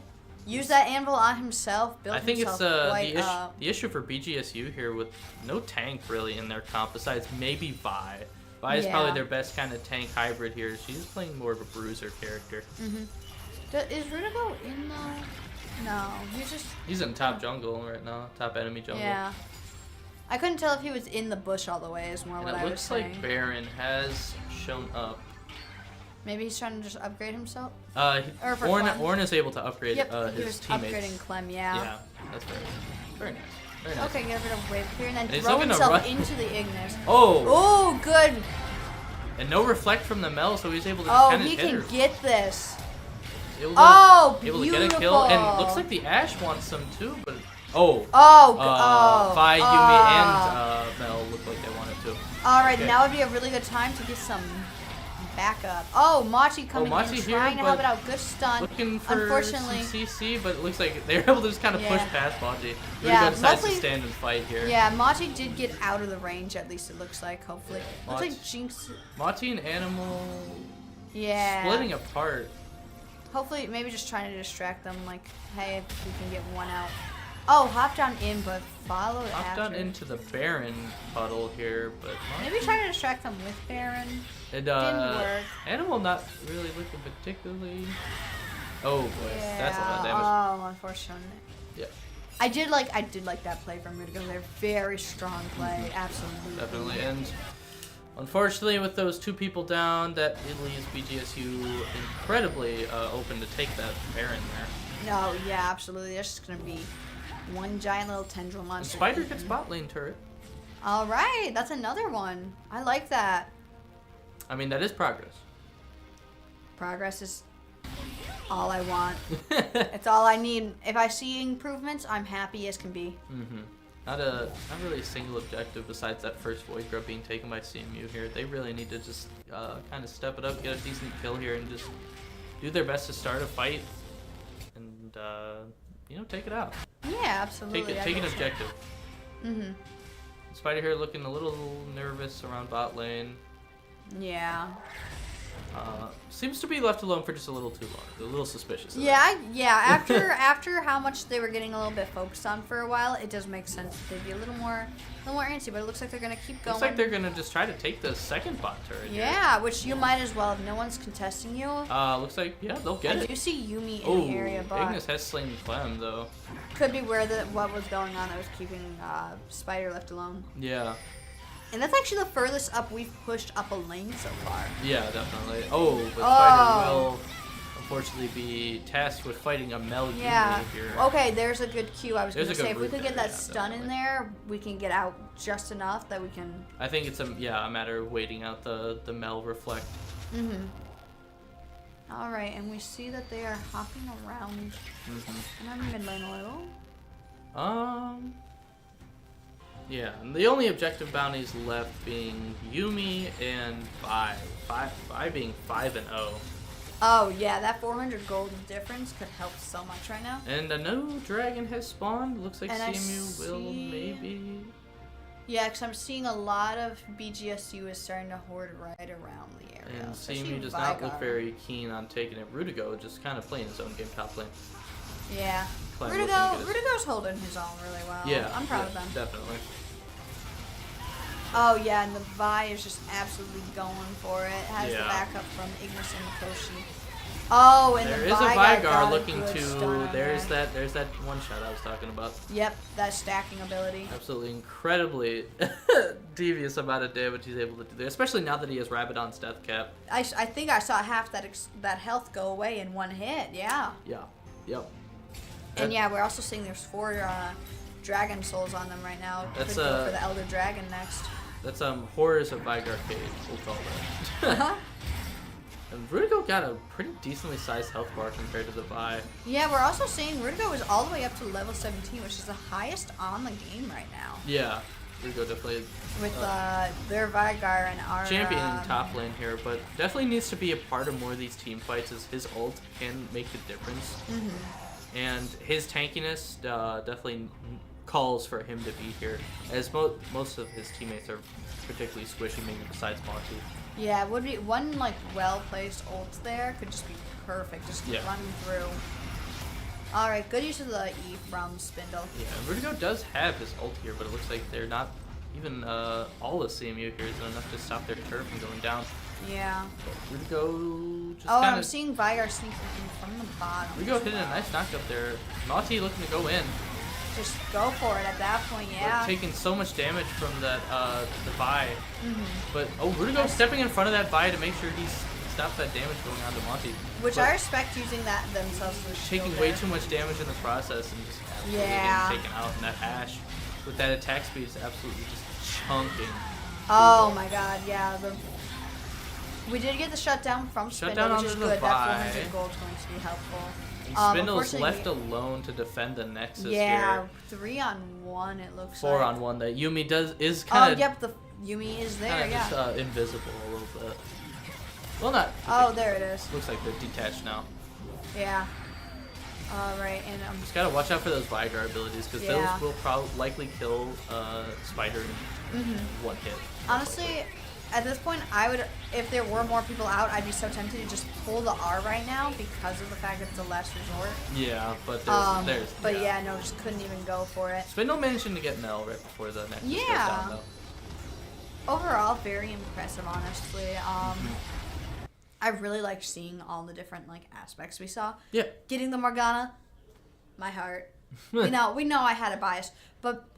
Use that anvil on himself. Built I think it's himself the issue for BGSU here with no tank really in their comp besides maybe Vi. Vi is probably their best kind of tank hybrid here. She's playing more of a bruiser character. Is Rudigou in though? No, He's in top jungle right now, top enemy jungle. Yeah. I couldn't tell if he was in the bush all the way. Is more And what it I was looks saying. like Baron has shown up. Maybe he's trying to just upgrade himself. Ornn is able to upgrade he his was teammates. upgrading Clem. Yeah. Yeah, that's very nice. Very nice. Okay, get rid of wave clear and then And throw he's looking to himself run. into the Ignis. Oh! Oh, good. And no reflect from the Mel, so he's able to kind of he hit her. can get this. Able Beautiful. to get a kill, and looks like the Ashe wants some too, but Vi, Yumi, and Mel look like they wanted to. All right, now would be a really good time to get some backup. Oh, Mawtea coming Mawtea in, here, trying to help it out. Good stun. Looking for Unfortunately, some CC, but it looks like they're able to just kind of push past Mawtea. Yeah, Rudigou decides to stand and fight here. Yeah, Mawtea did get out of the range, at least it looks like, hopefully. Looks like Jinx. Mawtea and Animal splitting apart. Hopefully, maybe just trying to distract them, like, hey, if we can get one out. Oh, hopped on in, but followed after. Hopped on into the Baron puddle here, but maybe trying to distract them with Baron. It didn't work. Animal not really looking particularly. Oh boy, that's a lot of damage. Oh, unfortunately. Yeah. I did like that play from Rudigou. They're very strong play, absolutely. Definitely, and unfortunately, with those two people down, that it leaves BGSU incredibly open to take that Baron there. No, yeah, absolutely. There's just gonna be one giant little tendril monster. And Spider gets bot lane turret. All right, that's another one. I like that. I mean, that is progress. Progress is all I want. It's all I need. If I see improvements, I'm happy as can be. Not really a single objective besides that first Void Grub being taken by CMU here. They really need to just kind of step it up, get a decent kill here, and just do their best to start a fight and take it out. Yeah, absolutely. Take an objective. Spider here looking a little nervous around bot lane. Yeah. Seems to be left alone for just a little too long. A little suspicious. Yeah. After how much they were getting a little bit focused on for a while, it does make sense that they'd be a little more antsy. But it looks like they're gonna keep going. Looks like they're gonna just try to take the second bot turret. Yeah, which you might as well if no one's contesting you. Looks like they'll get it. I do see Yumi in the area, but Ignis has slain Clem though. Could be where what was going on that was keeping Spider left alone. Yeah. And that's actually the furthest up we've pushed up a lane so far. Yeah, definitely. But Spider will unfortunately be tasked with fighting a Mel Yumi here. Okay, there's a good cue. I was going to say, if we could get that stun definitely in there, we can get out just enough that we can... I think it's a matter of waiting out the Mel reflect. Alright, and we see that they are hopping around in our mid lane a little. Yeah, and the only objective bounties left being Yuumi and Vi. Vi being 5-0. Oh, yeah, that 400 gold difference could help so much right now. And a new dragon has spawned. Looks like And CMU will maybe... Yeah, because I'm seeing a lot of BGSU is starting to hoard right around the area. And CMU does not look very keen on taking it. Rudigou just kind of playing his own game top lane. Yeah. Rudigou's holding his own really well. Yeah, I'm proud of them. Definitely. Oh, yeah, and the Vi is just absolutely going for it. Has the backup from Ignis and Mikoshi. Oh, and there the is a Vi Vigar looking to. There's that one shot I was talking about. Yep, that stacking ability. Absolutely incredibly devious amount of damage he's able to do there, especially now that he has Rabadon's death cap. I think I saw half that health go away in one hit. Yeah. Yeah. Yep. And yeah, we're also seeing there's 4 dragon souls on them right now. Could go for the Elder Dragon next. That's Horrors of Vigar Cage, we'll call that. And Rudigou got a pretty decently sized health bar compared to the Vi. Yeah, we're also seeing Rudigou is all the way up to level 17, which is the highest on the game right now. Yeah, Rudigou definitely. With their Vigar and our championing top lane here, but definitely needs to be a part of more of these team fights as his ult can make the difference. And his tankiness definitely calls for him to be here, as most of his teammates are particularly squishy, maybe besides Mawtea. Yeah, would be one well-placed ult there could just be perfect, just running through. All right, good use of the E from Spindle. Yeah, Rudigou does have his ult here, but it looks like they're not even all of CMU here isn't enough to stop their turf from going down. Yeah. But Rudigou just kind of... I'm seeing Vigar sneaking in from the bottom. Rudigou hitting a nice knockup there. Mawtea looking to go in. Just go for it at that point, yeah. We're taking so much damage from that the Vi. But Rudigou stepping in front of that Vi to make sure he stops that damage going on to Mawtea. Which I respect using that themselves as a shield taking way too much damage in the process and just absolutely getting taken out. And that Ashe with that attack speed is absolutely just chunking. Oh my god, yeah. We did get the shutdown from Spindle, which is good. That 400 gold is going to be helpful. Spindle's left alone to defend the Nexus here. Yeah, 3-on-1 it looks 4-on-1. That Yuumi is kind of... yep, the Yuumi is there, just invisible a little bit. Well, not... there it is. Looks like they're detached now. Yeah. Alright, and... just gotta watch out for those Vigar abilities, because those will likely kill Spider in one hit. Honestly... At this point, I would, if there were more people out, I'd be so tempted to just pull the R right now because of the fact that it's a last resort. Yeah, but there's But yeah, no, just couldn't even go for it. Spindle managing to get Mel right before the next goes down, though. Overall, very impressive, honestly. I really liked seeing all the different aspects we saw. Yeah. Getting the Morgana, my heart. we know I had a bias, but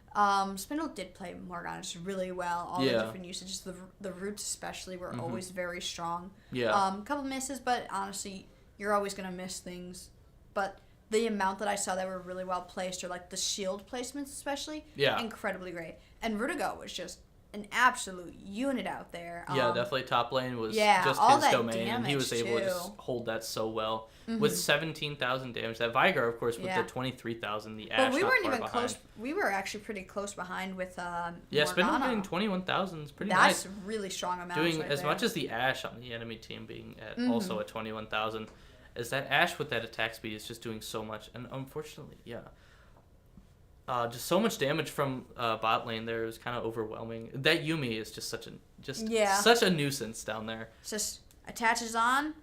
Spindle did play Morgana just really well. All the different usages, the roots especially were always very strong. Yeah. Couple misses, but honestly, you're always gonna miss things. But the amount that I saw that were really well placed, or the shield placements especially, incredibly great. And Rudigou was just an absolute unit out there. Yeah, definitely top lane was just his domain, and he was able to just hold that so well. With 17,000 damage. That Vigar, of course, with the 23,000, the Ashe but we weren't not far even behind. Close. We were actually pretty close behind with Yeah, Spindle getting 21,000 is pretty nice. nice. That's really strong amount. Doing as much as the Ashe on the enemy team being at also at 21,000, as that Ashe with that attack speed is just doing so much. And unfortunately, just so much damage from bot lane there is kind of overwhelming. That Yuumi is just such a nuisance down there. It's just attaches on,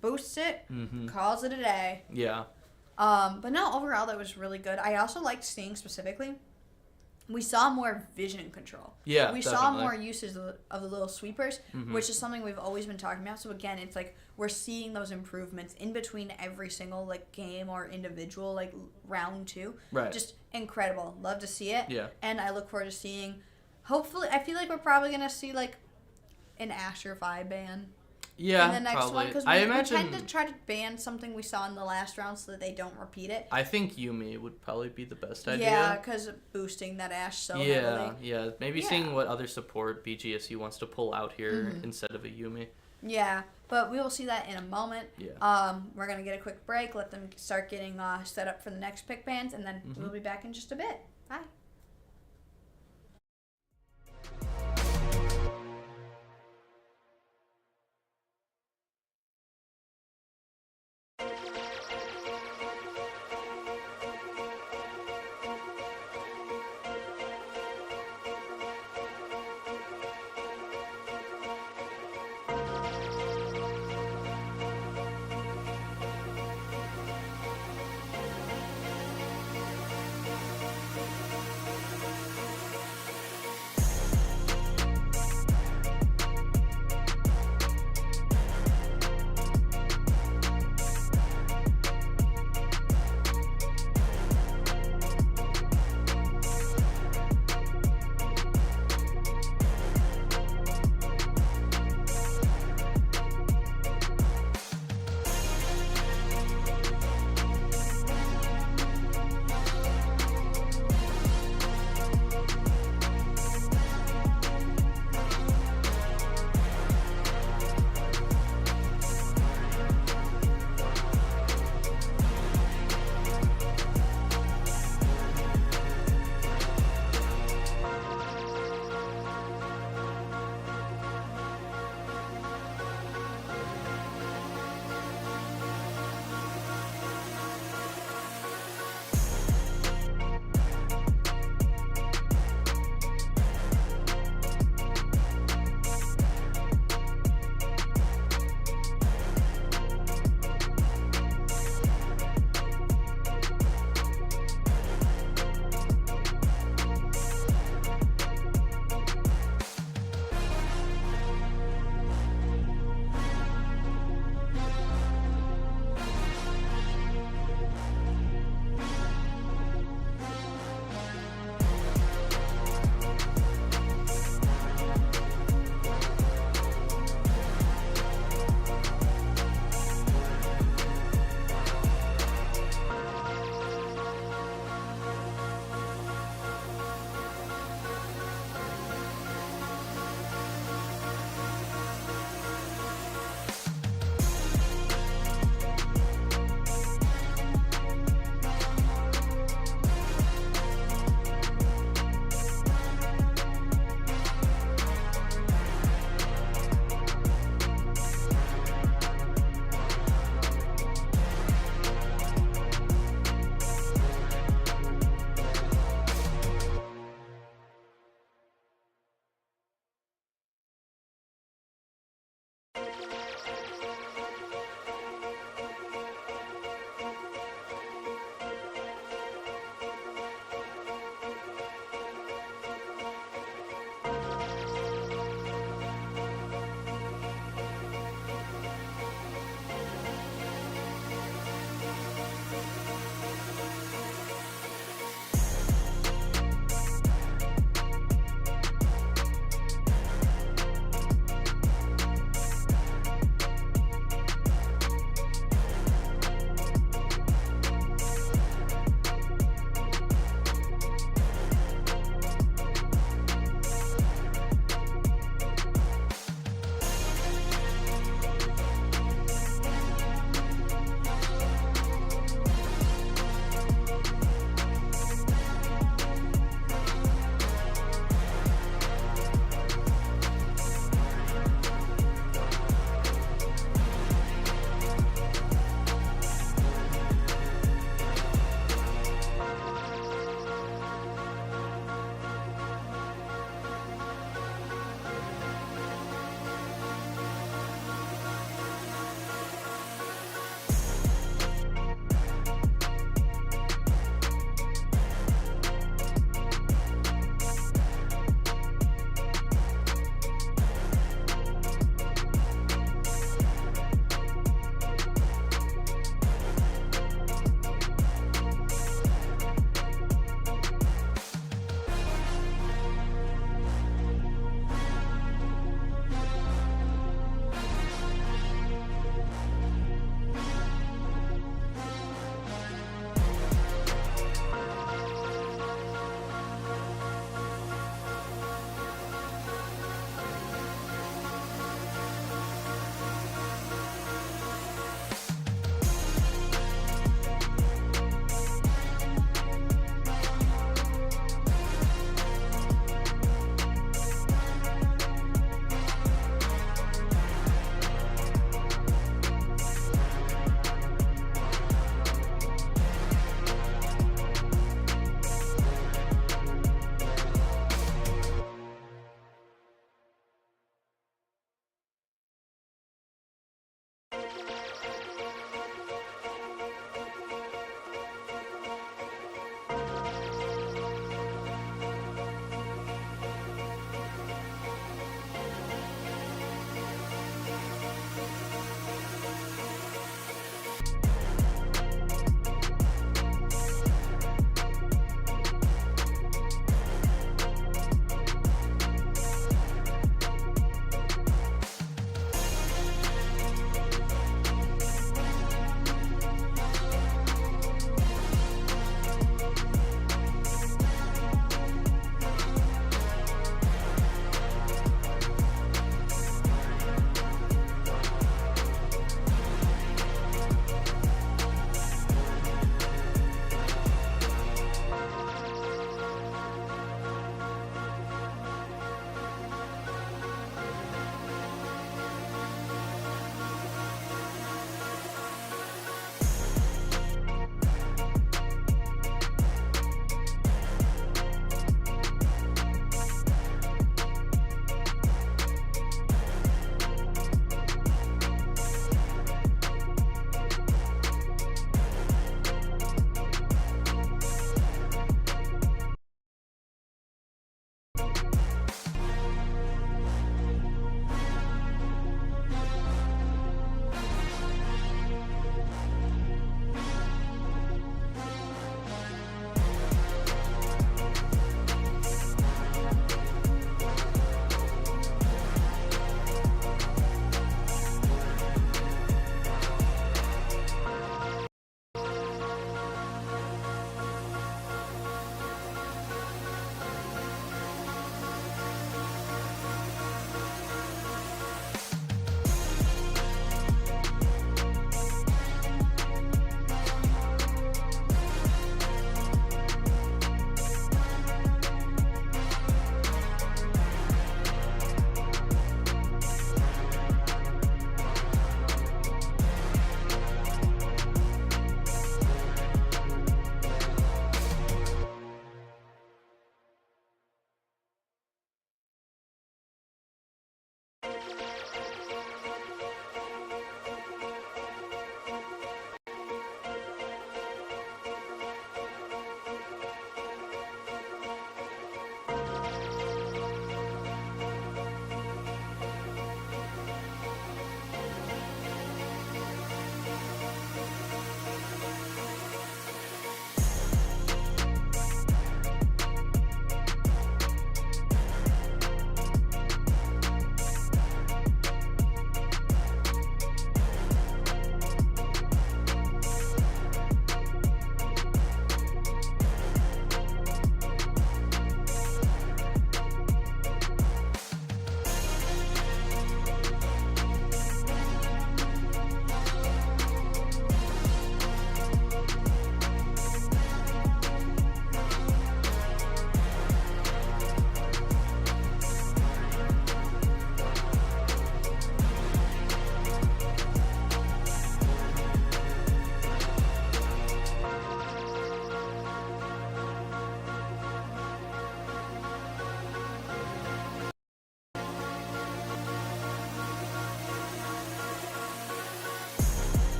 boosts it, calls it a day. Yeah. But no, overall that was really good. I also liked seeing specifically, we saw more vision control. Yeah, we saw more uses of the little sweepers, which is something we've always been talking about. So again, it's we're seeing those improvements in between every single game or individual round 2. Right. Just incredible. Love to see it. Yeah. And I look forward to seeing. Hopefully, I feel like we're probably gonna see an Asher Vi ban. Yeah, in the next probably. one, because I we imagine tend to try to ban something we saw in the last round so that they don't repeat it. I think Yuumi would probably be the best idea. Yeah, because boosting that Ashe so heavily. Yeah. Maybe seeing what other support BGSU wants to pull out here instead of a Yuumi. Yeah, but we will see that in a moment. Yeah. We're going to get a quick break, let them start getting set up for the next pick bans, and then we'll be back in just a bit. Bye.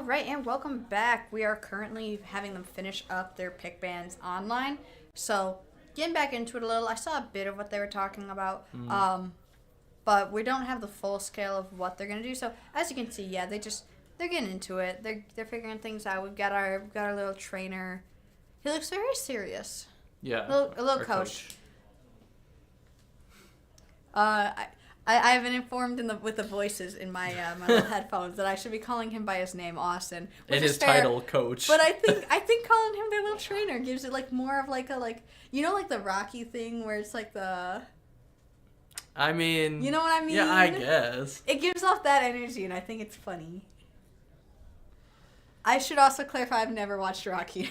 right, and welcome back. We are currently having them finish up their pick bands online. So, getting back into it a little, I saw a bit of what they were talking about. But we don't have the full scale of what they're gonna do. So, as you can see, yeah, they're getting into it. They're figuring things out. We've got our little trainer. He looks very serious. Yeah. A little coach. I have been informed with the voices in my my little headphones that I should be calling him by his name, Austin. And his title, coach. But I think calling him their little trainer gives it like more of like a like the Rocky thing where it's like the. I mean. You know what I mean? Yeah, I guess. It gives off that energy, and I think it's funny. I should also clarify I've never watched Rocky.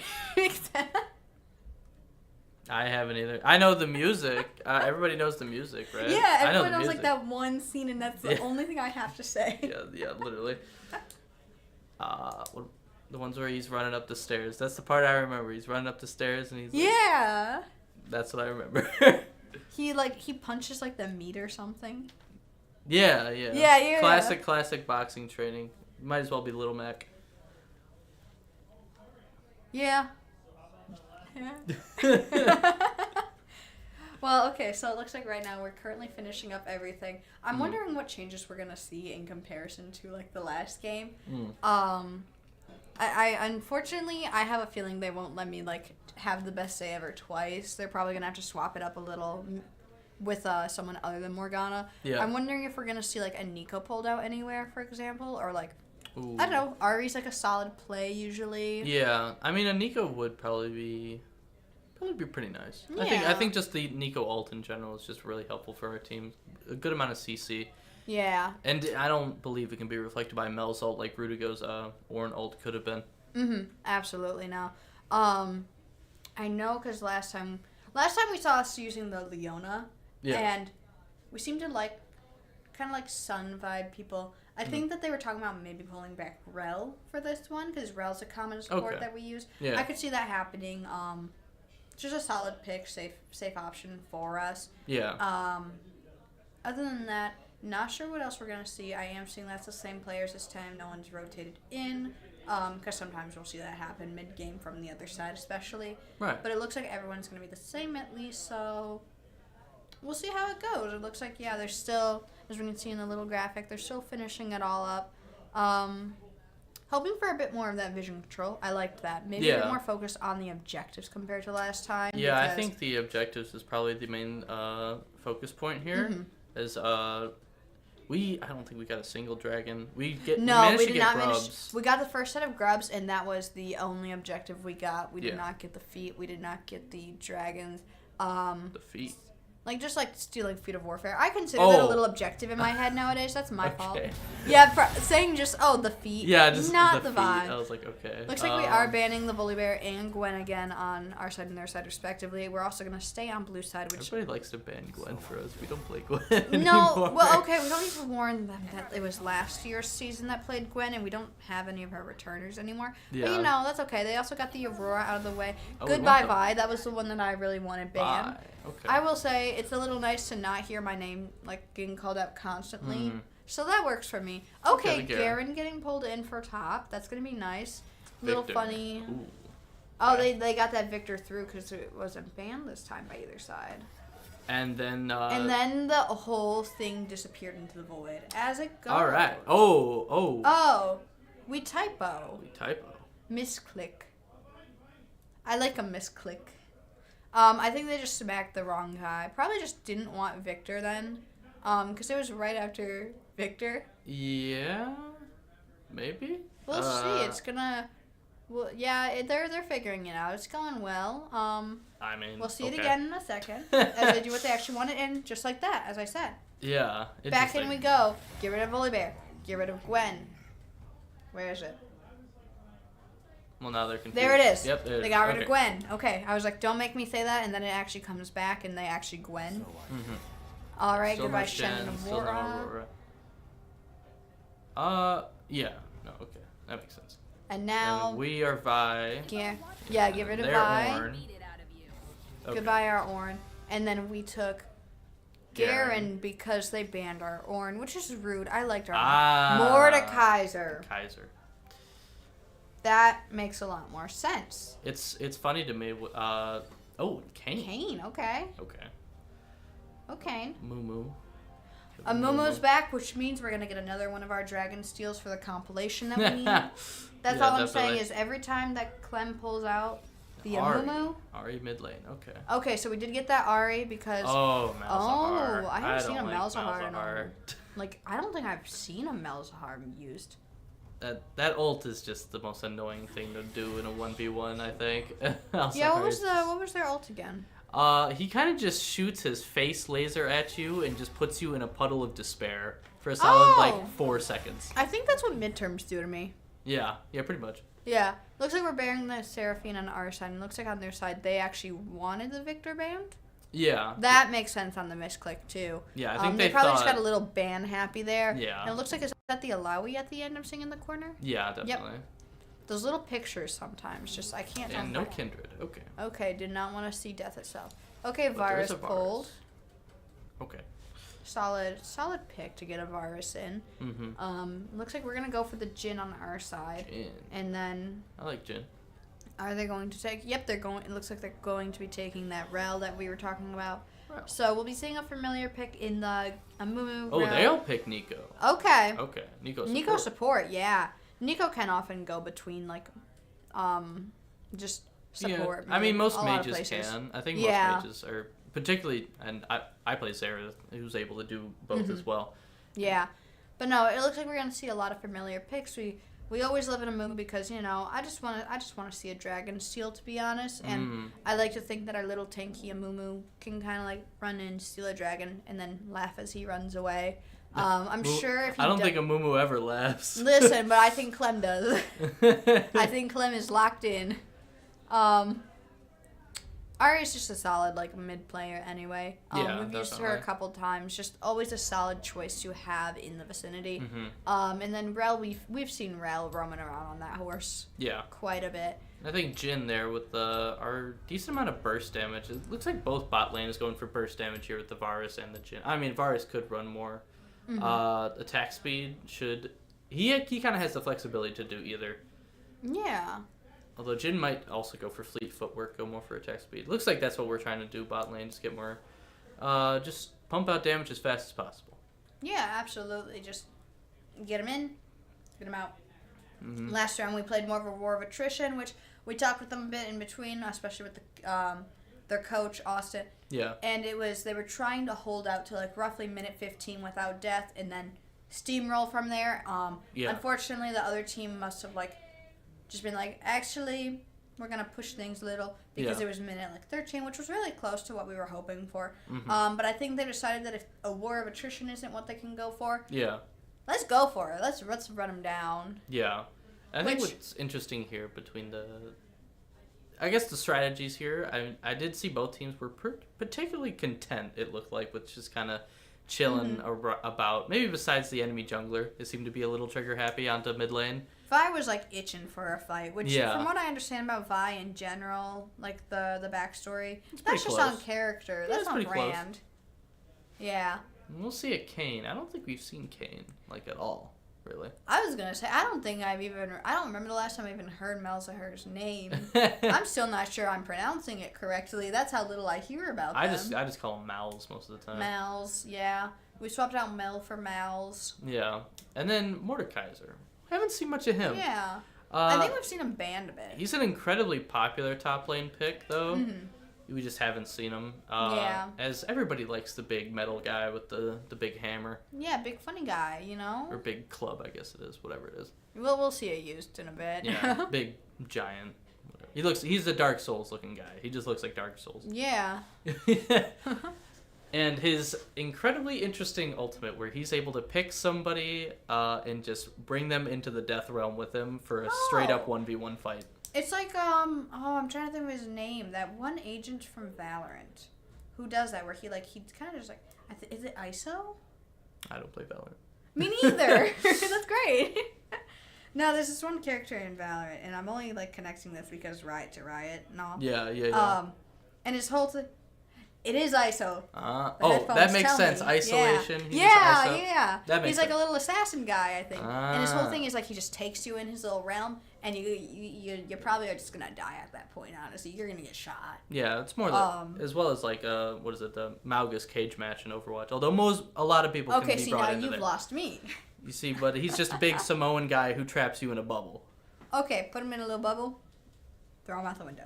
I haven't either. I know the music. Everybody knows the music, right? Yeah, everyone I know the knows music. like that one scene, and that's the only thing I have to say. Yeah, literally. The ones where he's running up the stairs. That's the part I remember. He's running up the stairs, and he's like, yeah. That's what I remember. He punches like the meat or something. Yeah. Yeah. Classic boxing training. Might as well be Little Mac. Yeah. Well, okay, so it looks like right now we're currently finishing up everything. I'm wondering what changes we're gonna see in comparison to like the last game. I unfortunately I have a feeling they won't let me like have the best day ever twice. They're probably gonna have to swap it up a little with someone other than Morgana. Yeah. I'm wondering if we're gonna see like a Nico pulled out anywhere, for example, or like. Ooh. I don't know. Ari's like a solid play usually. Yeah, I mean a Nico would probably be pretty nice. Yeah. I think just the Nico ult in general is just really helpful for our team. A good amount of CC. Yeah. And I don't believe it can be reflected by Mel's ult like Rudigou's Ornn ult could have been. Absolutely no. I know because last time we saw us using the Leona. Yeah. And we seemed to like kind of like Sun vibe people. I think that they were talking about maybe pulling back Rel for this one because Rel's a common support that we use. Yeah. I could see that happening. Just a solid pick, safe option for us. Yeah. Other than that, not sure what else we're gonna see. I am seeing that's the same players this time. No one's rotated in. Because sometimes we'll see that happen mid game from the other side, especially. Right. But it looks like everyone's gonna be the same at least. So we'll see how it goes. It looks like they're still. As we can see in the little graphic, they're still finishing it all up. Hoping for a bit more of that vision control. I liked that. Maybe a bit more focused on the objectives compared to last time. Yeah, I think the objectives is probably the main focus point here. Is I don't think we got a single dragon. We did not grubs. We got the first set of grubs, and that was the only objective we got. We did not get the feet. We did not get the dragons. The feet. Like, just, like, stealing Feet of Warfare. I consider that a little objective in my head nowadays. That's my fault. Yeah, saying just, the feet. Yeah, just not the feet. vibe. I was like, okay. Looks like we are banning the Volibear and Gwen again on our side and their side, respectively. We're also going to stay on blue side, which... Everybody likes to ban Gwen for us. We don't play Gwen anymore. No, well, okay, we don't need to warn them that it was last year's season that played Gwen, and we don't have any of her returners anymore. Yeah. But, that's okay. They also got the Aurora out of the way. Oh, Goodbye, Vi. That was the one that I really wanted banned. Bye. Okay. I will say it's a little nice to not hear my name like getting called out constantly. So that works for me. Okay, Garen getting pulled in for top. That's going to be nice. A little funny. Ooh. Oh, they got that Victor through because it wasn't banned this time by either side. And then the whole thing disappeared into the void as it goes. All right. Oh, we typo. Misclick. I like a misclick. I think they just smacked the wrong guy. Probably just didn't want Victor then. Because it was right after Victor. Yeah. Maybe. We'll see. It's gonna. Well, yeah, they're figuring it out. It's going well. I mean, we'll see it again in a second as they do what they actually wanted, and just like that, as I said. Yeah. Back in we go. Get rid of Volibear. Get rid of Gwen. Where is it? Well, now they're confused. There it is. Yep, they got rid of Gwen. Okay, I was like, don't make me say that, and then it actually comes back, and they actually Gwen. All right, goodbye, Shen and Aurora. Yeah. No, okay. That makes sense. And now... And we are Vi. Yeah, get rid of Vi. Ornn. Okay. Goodbye, our Ornn. And then we took Garen because they banned our Ornn, which is rude. I liked our Mordekaiser. Kaiser. That makes a lot more sense. It's funny to me. Kane. Kane, okay. Okay. Okay. Moo. A Momo's back, which means we're going to get another one of our Dragon Steals for the compilation that we need. That's all I'm saying is every time that Clem pulls out the Amumu. Ari mid lane, okay. Okay, so we did get that Ari because... Oh, Malzahar. Oh, I haven't seen a Malzahar. I don't think I've seen a Malzahar used. That ult is just the most annoying thing to do in a 1v1, I think. Yeah, what was their ult again? He kind of just shoots his face laser at you and just puts you in a puddle of despair for a solid 4 seconds. I think that's what midterms do to me. Yeah, pretty much. Yeah, looks like we're bearing the Seraphine on our side, and looks like on their side they actually wanted the Victor band. Yeah. That makes sense on the misclick too. Yeah, I think they probably just got a little ban happy there. Yeah. And it looks like, is that the Alawi at the end I'm seeing in the corner? Yeah, definitely. Yep. Those little pictures sometimes, I can't tell. And no Kindred, okay. Okay, did not want to see death itself. Okay, Virus pulled. Okay. Solid pick to get a Virus in. Mm-hmm. Looks like we're gonna go for the Jhin on our side. Jhin. And then I like Jhin. Are they going to take? Yep, they're going. It looks like they're going to be taking that Rel that we were talking about. Rel. So we'll be seeing a familiar pick in the Amumu. Oh, Rel. they'll pick Nico. Okay. Okay, Nico support. Yeah, Nico can often go between just support. Yeah. I mean, most mages can. I think most mages are particularly, and I play Sarah, who's able to do both as well. Yeah, but no, it looks like we're gonna see a lot of familiar picks. We always live in a movie because I just want to see a dragon steal, to be honest, and I like to think that our little tanky Amumu can kind of run in, steal a dragon, and then laugh as he runs away. I'm sure if he I don't think Amumu ever laughs. Listen, but I think Clem does. I think Clem is locked in. Ari is just a solid mid player anyway. Yeah, we've used her a couple times. Just always a solid choice to have in the vicinity. And then Rel, we've seen Rel roaming around on that horse. Yeah, quite a bit. I think Jhin there with our decent amount of burst damage. It looks like both bot lane is going for burst damage here with the Varus and the Jhin. I mean, Varus could run more. Attack speed should he kind of has the flexibility to do either. Yeah. Although Jhin might also go for fleet footwork, go more for attack speed. Looks like that's what we're trying to do bot lane, just get more, just pump out damage as fast as possible. Yeah, absolutely. Just get them in, get them out. Last round we played more of a war of attrition, which we talked with them a bit in between, especially with their coach Austin. Yeah. And they were trying to hold out to roughly minute 15 without death, and then steamroll from there. Unfortunately, the other team must have just been actually, we're going to push things a little because it was minute 13, which was really close to what we were hoping for. But I think they decided that if a war of attrition isn't what they can go for, let's go for it. Let's run them down. Yeah. I think what's interesting here between I guess the strategies here, I did see both teams were particularly content, it looked like, with just kind of chilling about. Maybe besides the enemy jungler, they seemed to be a little trigger happy onto mid lane. Vi was itching for a fight, which from what I understand about Vi in general, the backstory, that's just on character. That's not brand. Close. Yeah. We'll see a Kane. I don't think we've seen Kane at all, really. I was gonna say I don't remember the last time I even heard Malzahar's name. I'm still not sure I'm pronouncing it correctly. That's how little I hear about them. I just call them Mals most of the time. Mals, yeah. We swapped out Mel for Mals. Yeah, and then Mordekaiser. Haven't seen much of him. Yeah. I think we've seen him banned a bit. He's an incredibly popular top lane pick, though. We just haven't seen him. As everybody likes the big metal guy with the big hammer. Yeah, big funny guy, Or big club, I guess it is. Whatever it is. We'll see it used in a bit. Yeah, big, giant. Whatever. He's the Dark Souls looking guy. He just looks like Dark Souls. Yeah. And his incredibly interesting ultimate where he's able to pick somebody and just bring them into the death realm with him for a straight up 1v1 fight. It's I'm trying to think of his name. That one agent from Valorant who does that where he kind of just is it ISO? I don't play Valorant. Me neither. That's great. No, there's this one character in Valorant, and I'm only connecting this because Riot to Riot and all. Yeah. And his whole it is ISO. That makes sense. Isolation. Yeah. That makes He's sense. A little assassin guy, I think. And his whole thing is he just takes you in his little realm, and you probably are just gonna die at that point. Honestly, you're gonna get shot. Yeah, it's more as well as like what is it, the Malgus cage match in Overwatch. Although a lot of people can be brought into you've there. lost me. You see, but he's just a big Samoan guy who traps you in a bubble. Okay, put him in a little bubble. Throw him out the window.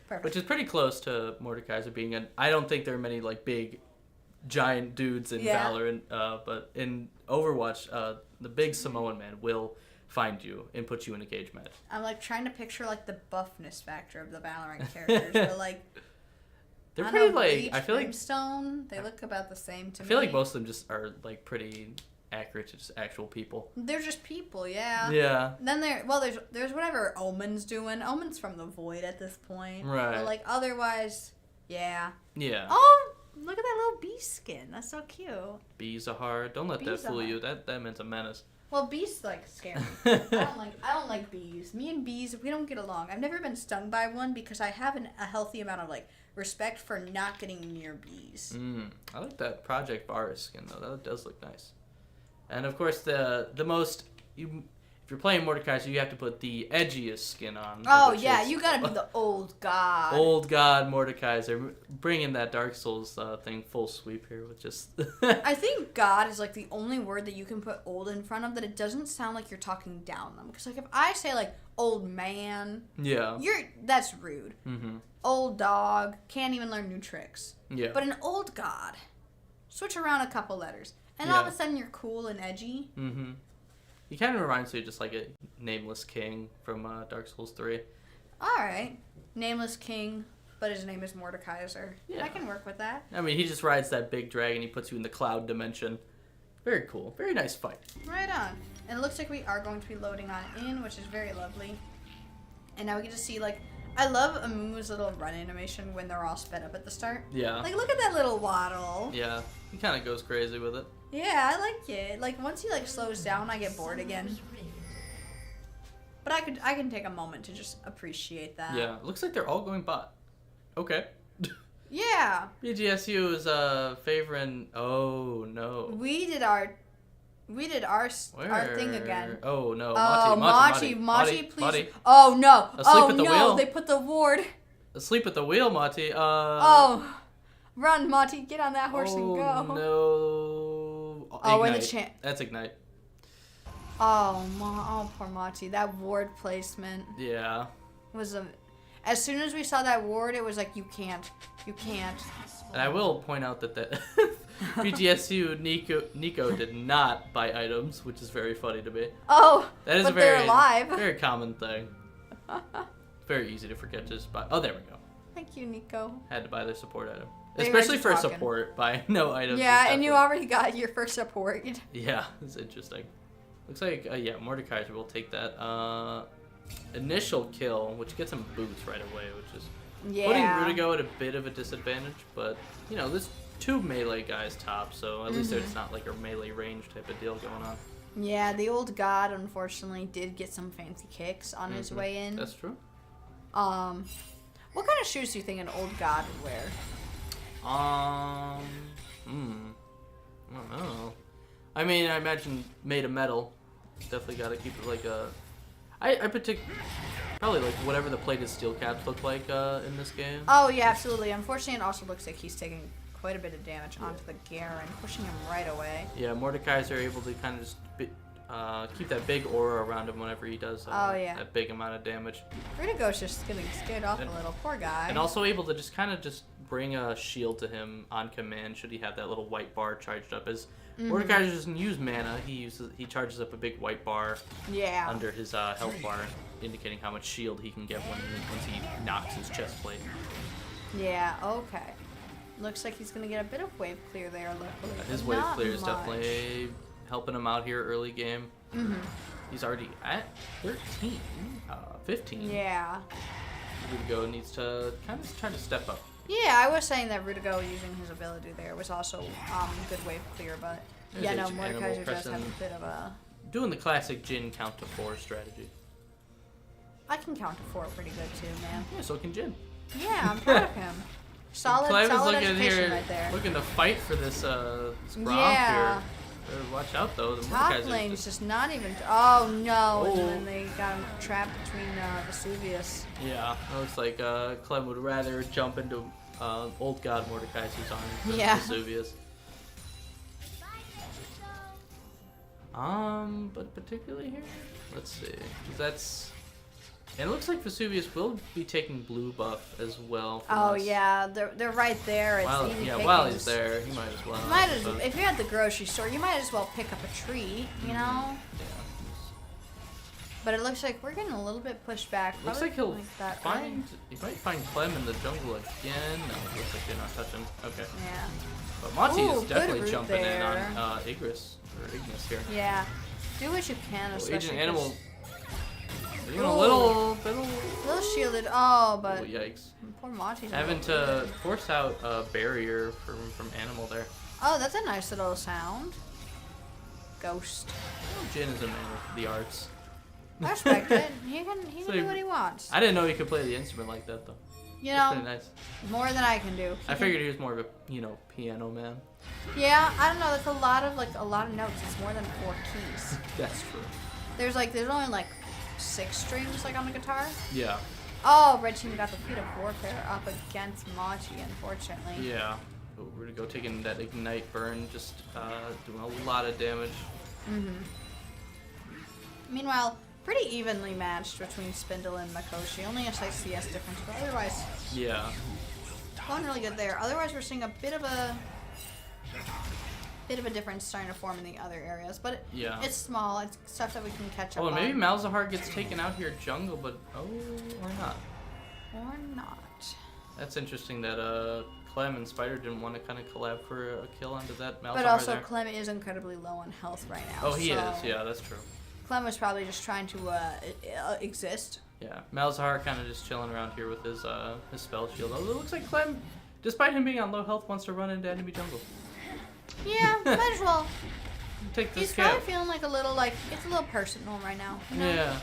Perfect. Which is pretty close to Mordekaiser being I don't think there are many like big, giant dudes in Valorant, but in Overwatch, the big Samoan man will find you and put you in a cage match. I'm like trying to picture like the buffness factor of the Valorant characters, but like they're pretty like Bleach, I feel like Brimstone, they look about the same to me. I feel like most of them just are like pretty accurate to just actual people. They're just people, yeah. Yeah. Then there's whatever Omen's doing. Omen's from the Void at this point. Right. But like otherwise, yeah. Yeah. Oh, look at that little beast skin. That's so cute. Bees are hard. Don't let that fool you. That meant a menace. Well, bees like scare me. I don't like bees. Me and bees, we don't get along. I've never been stung by one because I have a healthy amount of like respect for not getting near bees. I like that Project Varus skin though. That does look nice. And of course, the most if you're playing Mordekaiser, you have to put the edgiest skin on. Oh yeah, you gotta be the old god. Old god Mordekaiser, bringing that Dark Souls thing full sweep here with just. I think God is like the only word that you can put old in front of that it doesn't sound like you're talking down them. Because like if I say like old man, that's rude. Mm-hmm. Old dog, can't even learn new tricks. Yeah. But an old god, switch around a couple letters. And all of a sudden, you're cool and edgy. Mm-hmm. He kind of reminds me of just like a nameless king from Dark Souls 3. All right. Nameless king, but his name is Mordekaiser. Yeah. I can work with that. I mean, he just rides that big dragon. He puts you in the cloud dimension. Very cool. Very nice fight. Right on. And it looks like we are going to be loading on in, which is very lovely. And now we get to see, like, I love Amumu's little run animation when they're all sped up at the start. Yeah. Like, look at that little waddle. Yeah. He kind of goes crazy with it. Yeah, I like it. Like, once he, like, slows down, I get bored again. But I can take a moment to just appreciate that. Yeah. Looks like they're all going bot. Okay. Yeah. BGSU is favoring... Oh, no. We did our thing again. Oh, no. Mawtea, please. Mawtea. Oh, no. Asleep at the wheel. They put the ward. Asleep at the wheel, Mawtea. Run, Mawtea. Get on that horse and go. No. Oh, Ignite. and the chant. That's Ignite. Oh, poor Mawtea. That ward placement. Yeah. Was as soon as we saw that ward, it was like, you can't. And I will point out that BGSU Nico did not buy items, which is very funny to me. Oh, that is but a very, they're alive. Very common thing. Very easy to forget to just buy. Oh, there we go. Thank you, Nico. Had to buy their support item. Especially for support, buy no items. Yeah, and you already got your first support. Yeah, it's interesting. Looks like, Mordekaiser will take that initial kill, which gets him boots right away, which is putting Rudigou at a bit of a disadvantage. But, there's two melee guys top, so at least there's not like a melee range type of deal going on. Yeah, the old god, unfortunately, did get some fancy kicks on his way in. That's true. What kind of shoes do you think an old god would wear? I don't know. I mean, I imagine made of metal. Definitely got to keep it like a... I probably like whatever the plated steel caps look like in this game. Oh, yeah, absolutely. Unfortunately, it also looks like he's taking quite a bit of damage onto the Garen, pushing him right away. Yeah, Mordekaiser are able to kind of just keep that big aura around him whenever he does that big amount of damage. Rudigou's just getting scared off a little. Poor guy. And also able to just kind of bring a shield to him on command should he have that little white bar charged up. As Mordekaiser doesn't use mana, he charges up a big white bar under his health bar, indicating how much shield he can get once he knocks his chest plate. Yeah, okay. Looks like he's going to get a bit of wave clear there. His wave clear is definitely helping him out here early game. He's already at 13, 15. Yeah. Rudigou needs to kind of try to step up. Yeah, I was saying that Rudigou using his ability there was also good wave clear, but Mordekaiser does have a bit of a... Doing the classic Jhin count to 4 strategy. I can count to 4 pretty good too, man. Yeah, so can Jhin. Yeah, I'm proud of him. Solid education right there. Looking to fight for this bronze here. Better watch out though. The Top Mordekaiser's lane's just not even. Oh no! Oh. And then they got him trapped between Vesuvius. Yeah, it looks like Clem would rather jump into old god Mordekaiser's arms than Yeah. Vesuvius. But particularly here, let's see, 'cause that's. And it looks like Vesuvius will be taking blue buff as well. From Oh us. yeah, they're right there. It's While, easy yeah, pickings. while he's there, he might as well. Might as, but- if you're at the grocery store, you might as well pick up a treat, you know? Yeah. But it looks like we're getting a little bit pushed back. Looks Probably like he'll that find. He might find Clem in the jungle again. No, it looks like they're not touching. Okay. Yeah. But Mawtea Ooh, is good definitely route jumping there. in on Ignis here. Yeah. Do what you can, Oh, especially Agent Animal. 'cause- Doing a Ooh. little. little shielded. Oh, but Oh, yikes. poor Mawtea's Having to force out a barrier from Animal there. Oh, that's a nice little sound. Ghost. Oh, Jin is a man of the arts. I respect it. He can So do what he wants. I didn't know he could play the instrument like that though. You That's know, pretty nice. more than I can do. I figured he was more of a piano man. Yeah, I don't know. That's a lot of notes. It's more than 4 keys. That's true. There's only like 6 strings like on the guitar. Yeah. Oh, red team got the feet of warfare up against Mawtea, unfortunately. Yeah. Oh, Rudigou taking that ignite burn, just doing a lot of damage. Meanwhile, pretty evenly matched between Spindle and Mikoshi. Only a slight CS difference, but otherwise Yeah. going really good there. Otherwise, we're seeing a bit of a difference starting to form in the other areas, but Yeah. it's small. It's stuff that we can catch up Oh, on. maybe Malzahar gets taken out here jungle, but or not. Or not. That's interesting that Clem and Spider didn't want to kind of collab for a kill onto that Malzahar But also, there. Clem is incredibly low on health right now. Oh, he so is. Yeah, that's true. Clem was probably just trying to exist. Yeah, Malzahar kind of just chilling around here with his spell shield. Although it looks like Clem, despite him being on low health, wants to run into enemy jungle. Yeah, might as well. Take this He's probably cap. feeling like it's a little personal right now. You know? Yeah.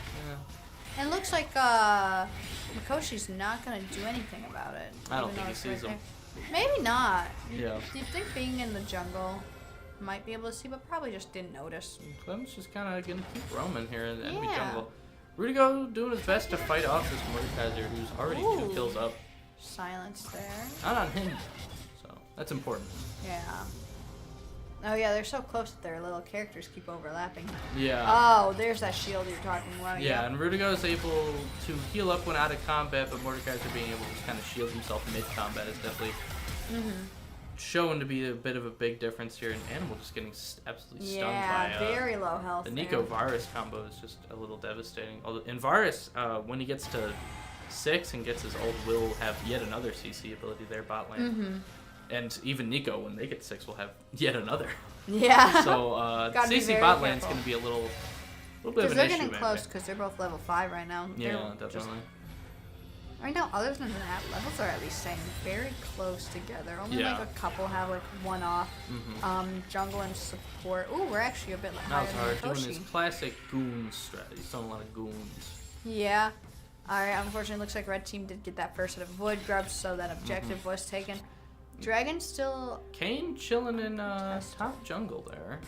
And it looks like Mikoshi's not gonna do anything about it. I don't even think though he it's sees right him. there. Maybe not. Yeah. Do you think being in the jungle might be able to see, but probably just didn't notice? Clem's just kind of gonna keep roaming here in the enemy Yeah. jungle. Rudigou doing his best to fight off this Mordekaiser, who's already 2 Ooh. kills up. Silence there. Not on him, so that's important. Yeah. Oh yeah, they're so close that their little characters keep overlapping. Yeah. Oh, there's that shield you're talking about. Yeah, and Rudigou is able to heal up when out of combat, but Mordekaiser being able to just kind of shield himself mid-combat is definitely shown to be a bit of a big difference here. And Animal just getting absolutely stunned Yeah, by very low health. the there. Nico Varus combo is just a little devastating. Although in Varus, when he gets to 6 and gets his ult, will have yet another CC ability there bot lane. And even Nico, when they get 6, will have yet another. Yeah. So Gotta be CC very bot lane's careful. going to be a little bit of Because an they're issue. getting maybe. close because they're both level 5 right now. Yeah, They're just- definitely. right now, other than that, levels are at least staying very close together. Only Yeah. like a couple have like one off. Jungle and support. Ooh, we're actually a bit higher Malzahar than doing his Mikoshi. classic goon strat. He's throwing a lot of goons. Yeah. Alright, unfortunately, looks like red team did get that first hit of void grubs, so that objective was taken. Dragon still, Kane chilling in top jungle there.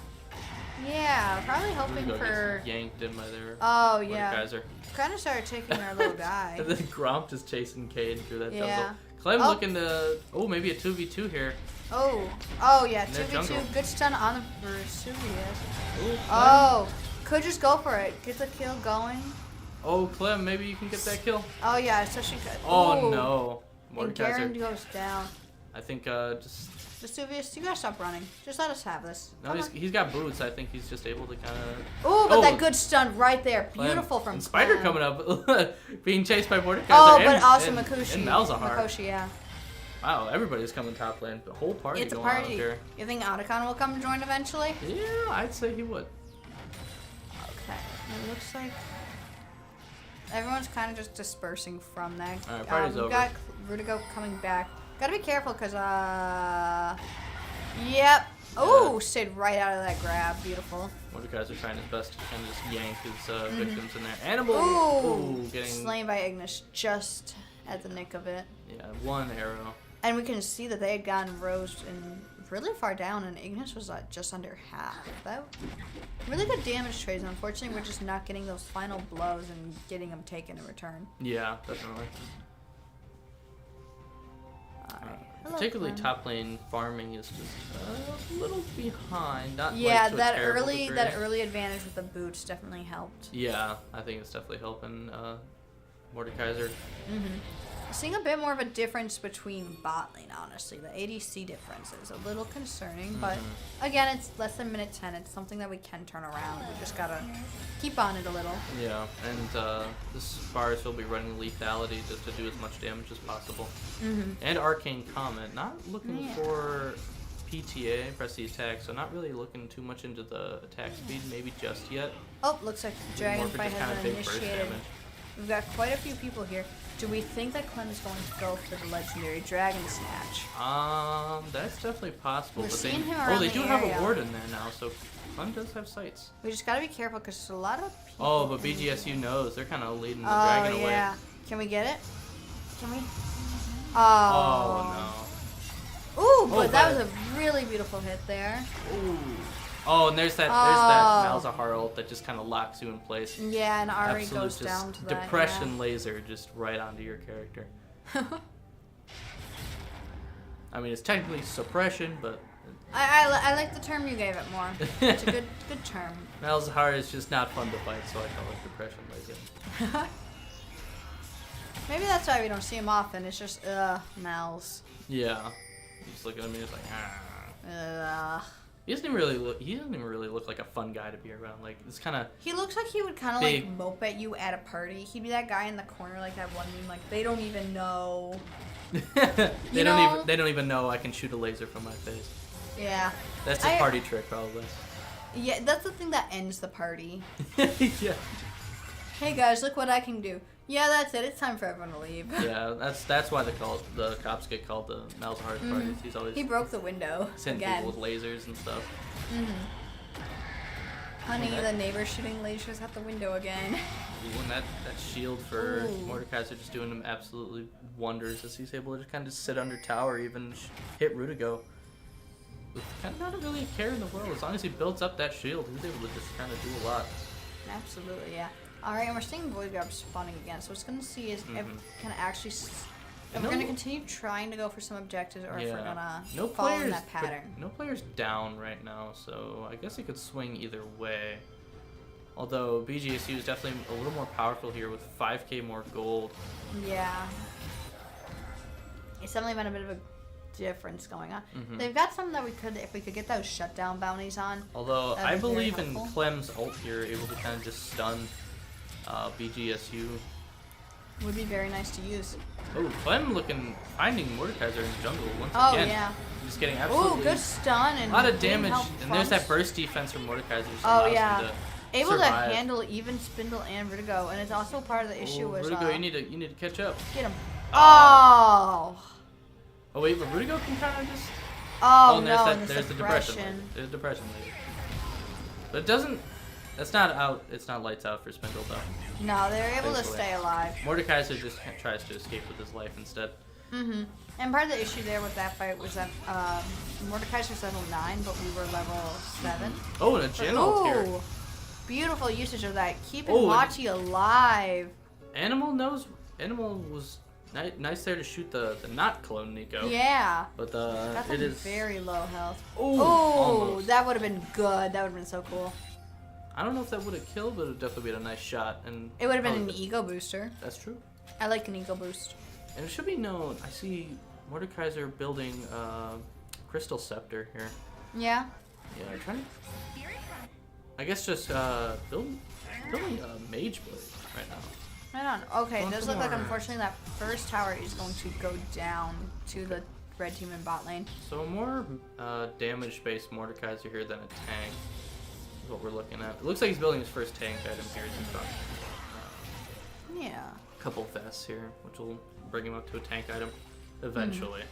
yeah, probably hoping Rudigou for. gets yanked in by their Oh yeah, Mordekaiser. kind of started taking our little guy. And then Gromp is chasing Kane through that Yeah. jungle. Clem Oh. looking to, maybe a 2v2 here. Oh yeah, In their 2v2, jungle. good stun on the Vesuvius. Ooh, Clem. Oh, could just go for it. Get the kill going. Oh, Clem, maybe you can get that kill. Oh yeah, so she could. Oh Ooh. no. And Garen Mordekaiser. goes down. I think just Vesuvius, you gotta stop running. Just let us have this. no, he's got boots. I think he's just able to kind of. Oh, but Oh. that good stun right there. Clem. Beautiful from And Spider Clem. coming up, being chased by Mordekaiser. Oh, and, but also and, Mikoshi. And Malzahar. Mikoshi, yeah. Wow, everybody's coming top lane. The whole party It's a going on party. here. You think Otacon will come and join eventually? Yeah, I'd say he would. Okay. It looks like everyone's kind of just dispersing from that. Alright, party's we over. got Rudigou coming back. Gotta be careful because, yep. Oh, stayed right out of that grab. Beautiful. Mordekaiser trying his best to kind of just yank his victims in there. Animal! Ooh, Getting slain by Ignis just at the nick of it. yeah, one arrow. And we can see that they had gotten rosed in really far down, and Ignis was at just under half. That really good damage trades. Unfortunately, we're just not getting those final blows and getting them taken in return. Yeah, definitely. Hello, Particularly Clem. top lane farming is just a little behind. Not Yeah, like to a that terrible early degree. that early advantage with the boots definitely helped. Yeah, I think it's definitely helping Mordekaiser. Seeing a bit more of a difference between bot lane, honestly. The ADC difference is a little concerning, but again, it's less than minute 10. It's something that we can turn around. We just gotta keep on it a little. Yeah, and this Sparse will be running lethality just to do as much damage as possible. And Arcane Comment, not looking for PTA, press the attack, so not really looking too much into the attack speed, maybe just yet. Oh, looks like the dragon More for fight just has kinda been big burst initiated. damage. We've got quite a few people here. Do we think that Clem is going to go for the legendary dragon snatch? That's definitely possible. We're but seeing him they around they the do have area. a ward in there now, so Clem does have sights. We just gotta be careful because there's a lot of people. Oh, but in BGSU knows they're kind of leading the Oh, dragon away. yeah. Can we get it? Can we? Oh Oh. Ooh, Oh, but that but- was a really beautiful hit there. no. Ooh. Oh, and there's that Malzahar ult that just kind of locks you in place. Yeah, and Ari Absolute goes just down to that. depression laser just right onto your character. Yeah. I mean, it's technically suppression, but I like the term you gave it more. It's a good term. Malzahar is just not fun to fight, so I call it depression laser. Maybe that's why we don't see him often. It's just Mal's. Yeah. You just look at him and he's like, ah. Ugh. He doesn't even really look like a fun guy to be around. Like, it's kind of He looks like he would kind of Big. like mope at you at a party. He'd be that guy in the corner, like that one meme, like they don't even know. they know? don't even know I can shoot a laser from my face. Yeah. That's a party trick, probably. Yeah, that's the thing that ends the party. Yeah. Hey guys, look what I can do. Yeah, that's it. It's time for everyone to leave. Yeah, that's why the cops get called the Malzahar parties. He's always He broke the window sending again. people with lasers and stuff. Honey, the neighbor's shooting lasers at the window again. Ooh, and that shield for Ooh. Mordekaiser just doing him absolutely wonders as he's able to just kind of sit under tower, even hit Rudigou. With kind of not really a care in the world. As long as he builds up that shield, he's able to just kind of do a lot. Absolutely, yeah. Alright, and we're seeing Void Grab spawning again, so what's going to see is if we can actually... If we're going to continue trying to go for some objectives, or if we're going to follow in that pattern. No players down right now, so I guess it could swing either way. Although BGSU is definitely a little more powerful here with 5k more gold. Yeah. It's definitely been a bit of a difference going on. They've got some that we could, if we could get those shutdown bounties on. Although that'd I be very believe in helpful. Clem's ult here, able to kind of just stun BGSU. Would be very nice to use. Oh, Clem finding Mordekaiser in the jungle once Oh, again. yeah. He's getting Ooh, absolutely good stun and a lot of didn't damage. help And there's that Crumps. burst defense from Mordekaiser. Just Oh, allows yeah. him to Able survive. to handle even Spindle and Rudigou, and it's also part of the issue Oh, was Rudigou, you need to catch up. get him. Oh. Oh, Oh wait, but Rudigou can kind of just. oh, and no, there's, and the there's the depression. suppression. There's depression later. But it doesn't. That's not out. It's not lights out for Spindle though. No, they're able to Thankfully. stay alive. Mordekaiser just tries to escape with his life instead. And part of the issue there with that fight was that Mordekaiser's level 9, but we were level 7. Oh, and a Jin ult here. Ooh, beautiful usage of that. Keeping Oh, and- Mawtea alive. Animal was nice there to shoot the not clone Nico. Yeah. But Got it them is. very low health. Oh, Oh, almost. that would have been good. That would have been so cool. I don't know if that would have killed, but it would definitely been a nice shot. And It would have been an probably- ego booster. That's true. I like an ego boost. And it should be known. I see Mordekaiser building Crystal Scepter here. Yeah. Yeah, trying to. I guess just building a Mage Blade right now. Right on. Okay, it Want does some look like more. unfortunately that first tower is going to go down to the red team in bot lane. So more damage-based Mordekaiser here than a tank is what we're looking at. It looks like he's building his first tank item here. He's got Yeah. a couple vests here, which will bring him up to a tank item eventually.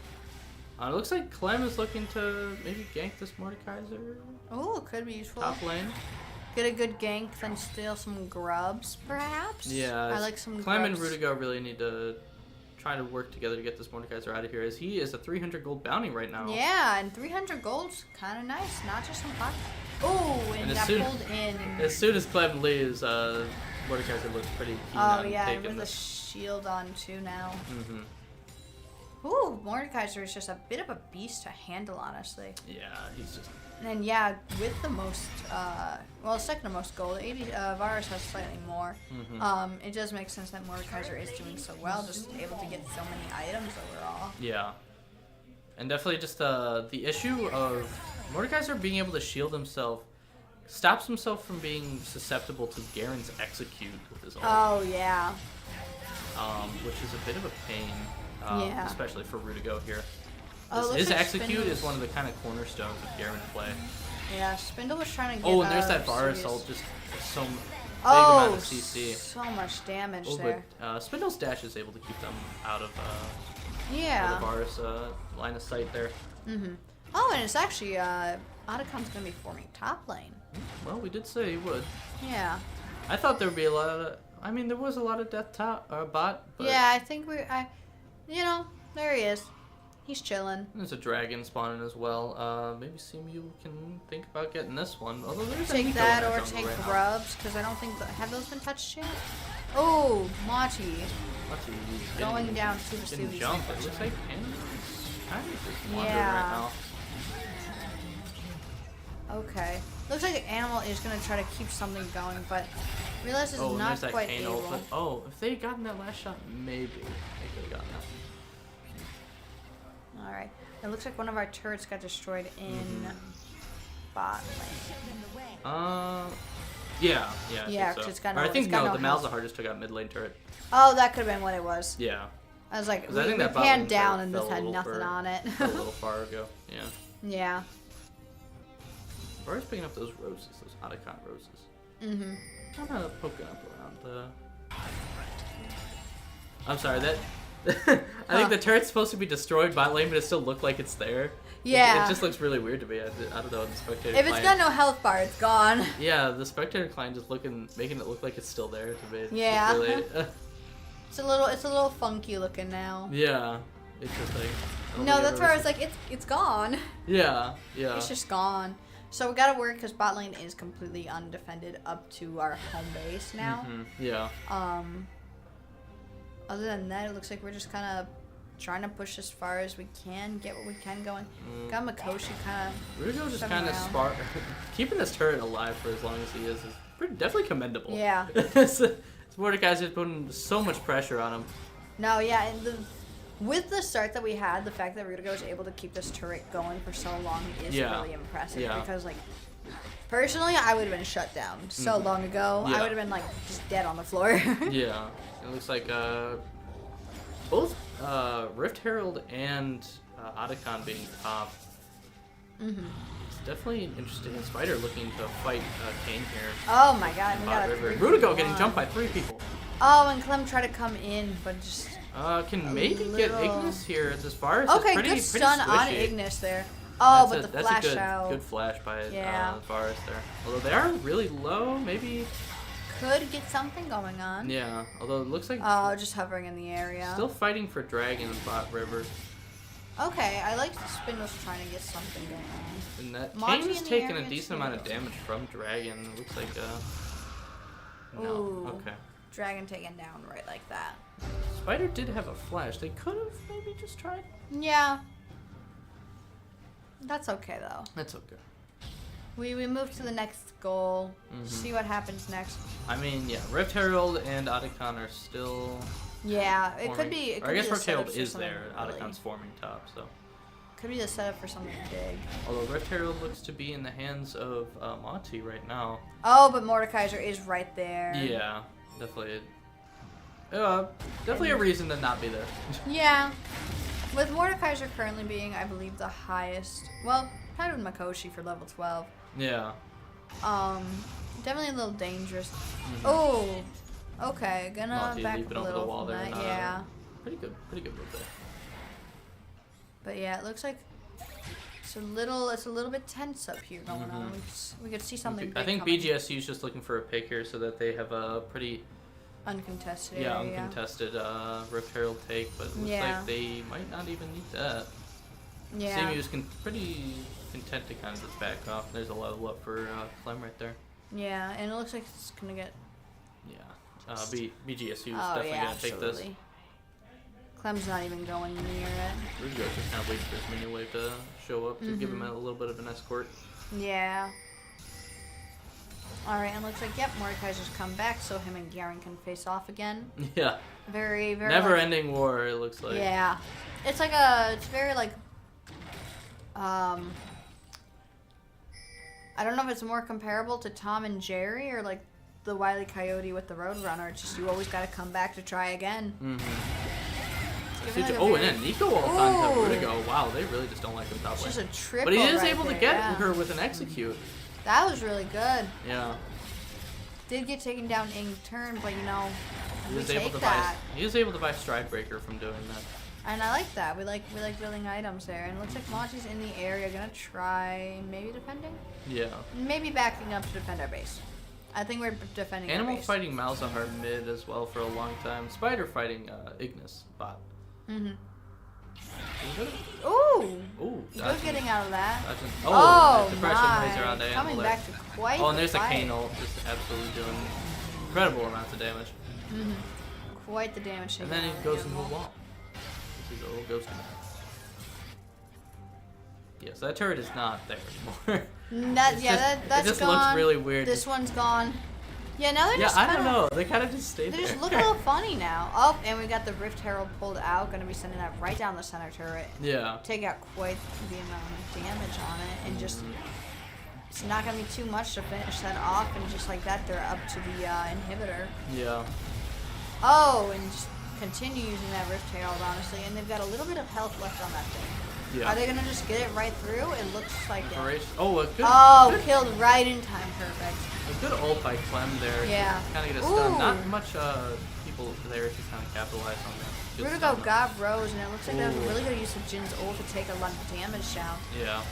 It looks like Clem is looking to maybe gank this Mordekaiser Oh, could be useful. top lane. Get a good gank, then steal some grubs, perhaps? Yeah, I like some Clem and grubs. Rudigou really need to try to work together to get this Mordekaiser out of here, as he is a 300 gold bounty right now. Yeah, and 300 gold's kind of nice, not just some pot. Oh, and got pulled in. As soon as Clem leaves, Mordekaiser looks pretty keen on taking with this. the shield on too now. Mm-hmm. Ooh, Mordekaiser is just a bit of a beast to handle, honestly. Yeah, he's just... And then, yeah, with the most, well, second to most gold, Varus has slightly more. It does make sense that Mordekaiser is doing so well, just able to get so many items overall. Yeah. And definitely just the issue of Mordekaiser being able to shield himself stops himself from being susceptible to Garen's execute with his ult. Oh, yeah. Which is a bit of a pain, especially for Rudigou here. His like execute is one of the kind of cornerstones of Garen's play. Yeah, Spindle was trying to get. Oh, and there's that Varus ult, just so big amount of CC. So much damage there. But Spindle's dash is able to keep them out of the Varus line of sight there. Oh, and it's actually Otacon's gonna be forming top lane. Well, we did say he would. Yeah. I thought there would be a lot of. I mean, there was a lot of death top bot. But yeah, I think you know, there he is. He's chilling. There's a dragon spawning as well. Maybe CMU can think about getting this one. Although there's take that or take grubs, because I don't think have those been touched yet. Oh, Mawtea. Going down super didn't jump. It looks like Kendahl's kind of just wandering right now. Okay. Looks like the animal is going to try to keep something going, but realizes it's not quite able. But, if they had gotten that last shot, maybe they could have gotten that. Alright. It looks like one of our turrets got destroyed in bot lane. Yeah, because it's got no. Or I think no the Malzahar just took out mid lane turret. Oh, that could have been what it was. Yeah. I was like, we panned down and this had nothing on it. A little far ago, yeah. Yeah. Where's picking up those roses, those Otacon roses? Kind of poking up around the... I'm sorry, that... I think the turret's supposed to be destroyed bot lane, but it still looked like it's there. Yeah. It just looks really weird to me. I don't know, the spectator If it's got no health bar, it's gone. Yeah, the spectator client just making it look like it's still there to me. It's yeah. Really, it's a little funky looking now. Yeah. Interesting. No, that's where I was like, it's gone. Yeah. It's just gone. So we gotta work because bot lane is completely undefended up to our home base now. Yeah. Other than that, it looks like we're just kind of trying to push as far as we can, get what we can going. Got Mikoshi kind of. Rudigou just kind of keeping this turret alive for as long as he is definitely commendable. Yeah. Mordekaiser's putting so much pressure on him. No, yeah, and with the start that we had, the fact that Rudigou was able to keep this turret going for so long is really impressive. Yeah. Because, like, personally, I would have been shut down so long ago. Yeah. I would have been, like, just dead on the floor. Yeah. It looks like both Rift Herald and Otacon being top. It's definitely an interesting Spider looking to fight Kane here. Oh my god, we got a Rudigou getting jumped by 3 people. Oh, and Clem tried to come in, but just... can maybe get Ignis here as far as okay, pretty, good stun pretty on Ignis there. Oh, but the flash that's out. a good flash by Varus there. Although they are really low, maybe... Could get something going on. Yeah, although it looks like... Oh, just hovering in the area. Still fighting for Dragon and Bot River. Okay, I like the Spindle's trying to get something going on. And that Kane is taking a decent amount of damage from Dragon. It looks like no. Ooh, okay. Dragon taken down right like that. Spider did have a flash. They could have maybe just tried. Yeah. That's okay though. That's okay. We move to the next goal. See what happens next. I mean, yeah, Rift Herald and Otacon are still. Yeah, it forming. could be. It could or I guess be Rift Herald is there. Really. Otacon's forming top, so. Could be the setup for something big. Although Rift Herald looks to be in the hands of Mawtea right now. Oh, but Mordekaiser is right there. Yeah, definitely. Definitely a reason to not be there. Yeah. With Mordekaiser currently being, I believe, the highest. Well, probably with Mikoshi for level 12. Yeah. Definitely a little dangerous. Oh, okay. Gonna back up a little over the wall there. Yeah. Pretty good move there. But yeah, it looks like it's a little bit tense up here going on. We could see something big I think coming. BGSU is just looking for a pick here so that they have a pretty Uncontested. Yeah, uncontested Rift Herald take, but it looks like they might not even need that. Yeah. CMU's pretty content to kind of just back off. There's a level up for Clem right there. Yeah, and it looks like it's gonna get. Yeah. BGSU is definitely gonna take this. Clem's not even going near it. Rudigou just kind of waits for his minion wave to show up to give him a little bit of an escort. Yeah. Alright, and looks like, Mordecai's just come back so him and Garen can face off again. Yeah. Very, very... Never-ending war, it looks like. Yeah. It's like it's very like... I don't know if it's more comparable to Tom and Jerry or like the Wile E. Coyote with the Roadrunner. It's just you always gotta come back to try again. And then Nico all time to Rudigou. Wow, they really just don't like him top lane. Just a triple. But he is right able there, to get her with an execute. That was really good. Yeah. Did get taken down in turn, but he was able to buy Stride Breaker from doing that. And I like that. We like building items there. And it looks like Mawetea's in the area, gonna try maybe defending. Yeah. Maybe backing up to defend our base. I think we're defending our base. Animal fighting Malzahar mid as well for a long time. Spider fighting Ignis bot. Ooh! Ooh! Good getting out of that. Oh, depression laser on the coming Animal back to quite and there's the a fight. Kendahl just absolutely doing incredible amounts of damage. Quite the damage. And then he goes into a wall. He's a little ghosty man. Yes, that turret is not there anymore. That's it just gone. looks really weird. This one's gone. Yeah, now they're just I don't know. They kind of just stayed They there. just look a little funny now. Oh, and we got the Rift Herald pulled out. Gonna be sending that right down the center turret. Yeah. Take out quite the amount of damage on it, and just it's not gonna be too much to finish that off. And just like that, they're up to the inhibitor. Yeah. Oh, and just continue using that Rift Herald, honestly. And they've got a little bit of health left on that thing. Yeah. Are they gonna just get it right through? It looks like it. Oh, a good. Killed right in time. Perfect. A good ult by Clem there. Yeah. Kind of get a stun. Not much people there to kind of capitalize on that. Rudigou got Rose, and it looks like that was a really good use of Jin's ult to take a lot of damage down. Yeah.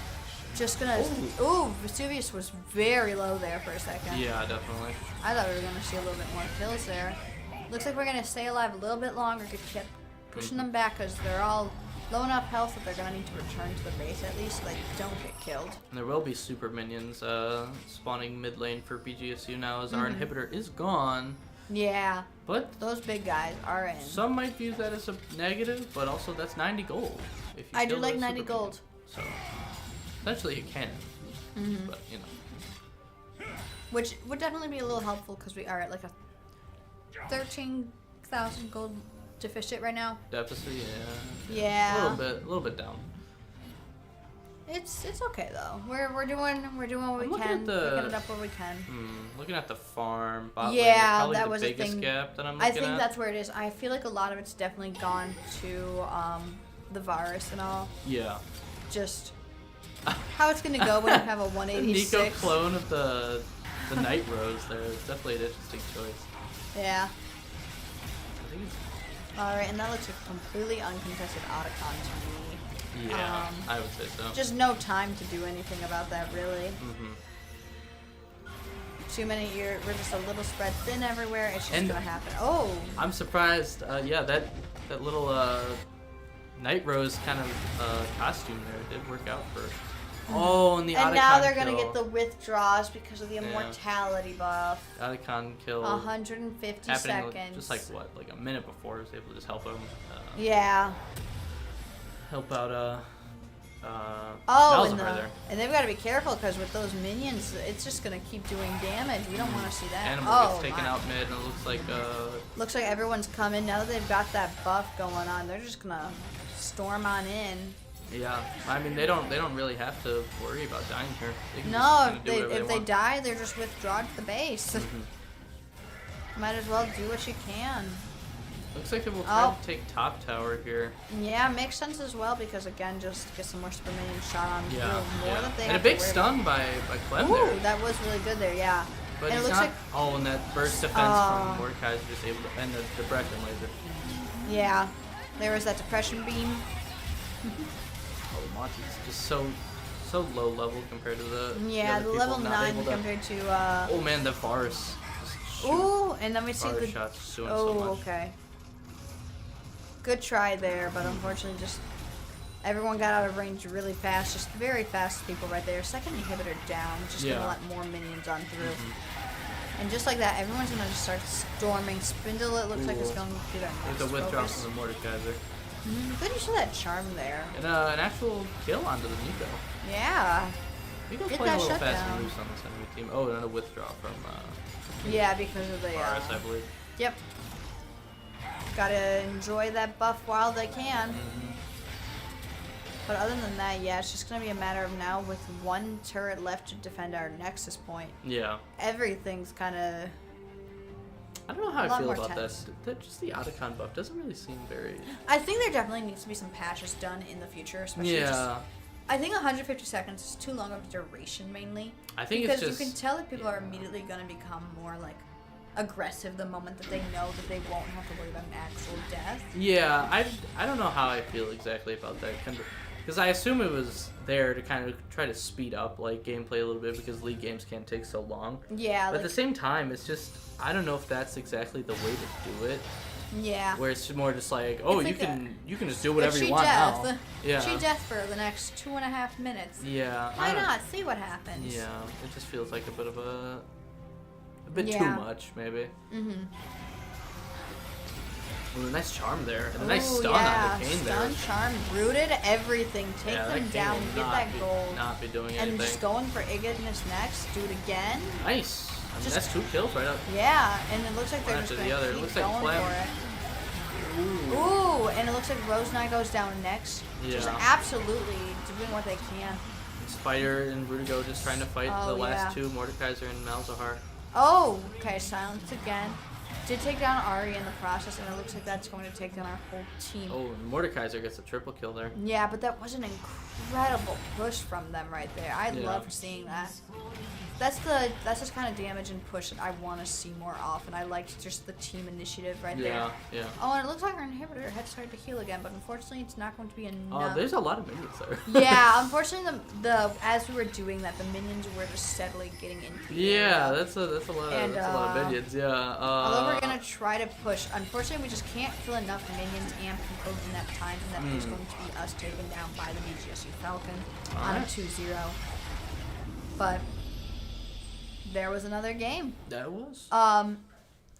Just gonna. Ooh, Vesuvius was very low there for a second. Yeah, definitely. I thought we were gonna see a little bit more kills there. Looks like we're gonna stay alive a little bit longer. Keep pushing them back because they're all low enough health that they're gonna need to return to the base at least so they don't get killed. And there will be super minions spawning mid lane for BGSU now as our inhibitor is gone. Yeah. But those big guys are in. Some might view that as a negative, but also that's 90 gold. If you I do like 90 gold. So essentially you can. But Which would definitely be a little helpful because we are at like a 13,000 gold deficit right now. Deficit, yeah. Yeah. A little bit down. It's okay though. We're doing what we can. We're getting it up where we can. Looking at the farm. Bot yeah, lane is that was the a biggest thing. Gap that I'm looking I think at. that's where it is. I feel like a lot of it's definitely gone to the virus and all. Yeah. Just how it's gonna go when you have a 186. Nico clone of the Night Rose there. It's definitely an interesting choice. Yeah. I think it's... Alright, and that looks a completely uncontested Otacon to me. Yeah, I would say so. Just no time to do anything about that, really. Too many, we're just a little spread thin everywhere. It's just gonna happen. Oh! I'm surprised. Yeah, that little Night Rose kind of costume there did work out for. Oh, and the Otacon now they're kill. gonna get the withdraws because of the immortality buff. Otacon kill. 150 seconds. Just like what, like a minute before, I was able to just help him. Yeah. Help out and they've got to be careful because with those minions, it's just gonna keep doing damage. We don't want to see that. Animal gets taken out mid, and it looks like. Looks like everyone's coming now that they've got that buff going on. They're just gonna storm on in. Yeah, I mean they don't really have to worry about dying here. They can no, just if they die, they're just withdrawn to the base. Might as well do what you can. Looks like they will try to take top tower here. Yeah, makes sense as well because again, just get some more super minions shot on. More that they and a big stun by Clem there. Ooh, that was really good there. Yeah. But and it looks like and that burst defense from Mordecai is just able to end the depression laser. Yeah, there was that depression beam. Mawtea's just so low level compared to the the level 9 compared to oh man, the Varus just shoot. Ooh, and then we see Fire the... shots doing so much. okay. Good try there, but unfortunately just... Everyone got out of range really fast. Just very fast people right there. Second inhibitor down. Just going to let more minions on through. And just like that, everyone's going to just start storming. Spindle, it looks like, is going to do their next There's a withdraw focus. from the Mordekaiser. Good use of that charm there. And an actual kill onto the Nico. Yeah. Nico's Get playing a that little fast shutdown. and loose on this enemy team. Oh, and a withdraw from Yeah, because of the... RS, I believe. Yep. Gotta enjoy that buff while they can. But other than that, yeah, it's just going to be a matter of now with one turret left to defend our Nexus point. Yeah. Everything's kind of... I don't know how A I lot feel more about tense. that. Just the Otacon buff doesn't really seem very... I think there definitely needs to be some patches done in the future, especially just... I think 150 seconds is too long of a duration, mainly. I think because it's just... you can tell that people are immediately going to become more, like, aggressive the moment that they know that they won't have to worry about an actual death. Yeah, I don't know how I feel exactly about that. Because I assume it was there to kind of try to speed up, like, gameplay a little bit because League games can't take so long. Yeah, But at the same time, it's just... I don't know if that's exactly the way to do it. Yeah. Where it's more just like, oh, It's you like can just do whatever you want now. Yeah. She death for the next 2.5 minutes. Yeah. Why not? See what happens. Yeah, it just feels like a bit of a bit too Yeah. much, maybe. Mhm. Ooh, nice charm there, and a nice Ooh, stun yeah. on the Kane there. Stun, charm, rooted, everything. Take Yeah, them that down, Kane will get that gold. Not be doing And anything. just going for Ignis next. Do it again. Nice. I mean, Just- that's 2 kills right up. Yeah, and it looks like they're One just after going the to other. It keep looks like going Clem. for it. Ooh. Ooh, and it looks like Rose Knight goes down next. Just Yeah. absolutely doing what they can. Spider and Rudigou just trying to fight the last yeah. 2, Mordekaiser and Malzahar. Oh, okay, silence again. Did take down Ari in the process, and it looks like that's going to take down our whole team. Oh, and Mordekaiser gets a triple kill there. Yeah, but that was an incredible push from them right there. I Yeah. love seeing that. That's just kind of damage and push that I want to see more often. I liked just the team initiative right there. Yeah. Oh, and it looks like our inhibitor had started to heal again, but unfortunately it's not going to be enough. There's a lot of minions there. Yeah, unfortunately the as we were doing that, the minions were just steadily getting into the Yeah, area. that's a lot And, of minions. Yeah. Although we're gonna try to push, unfortunately we just can't kill enough minions and people in that time, and that is going to be us taken down by the BGSU Falcon on a Alright. 2-0. But there was another game. That was.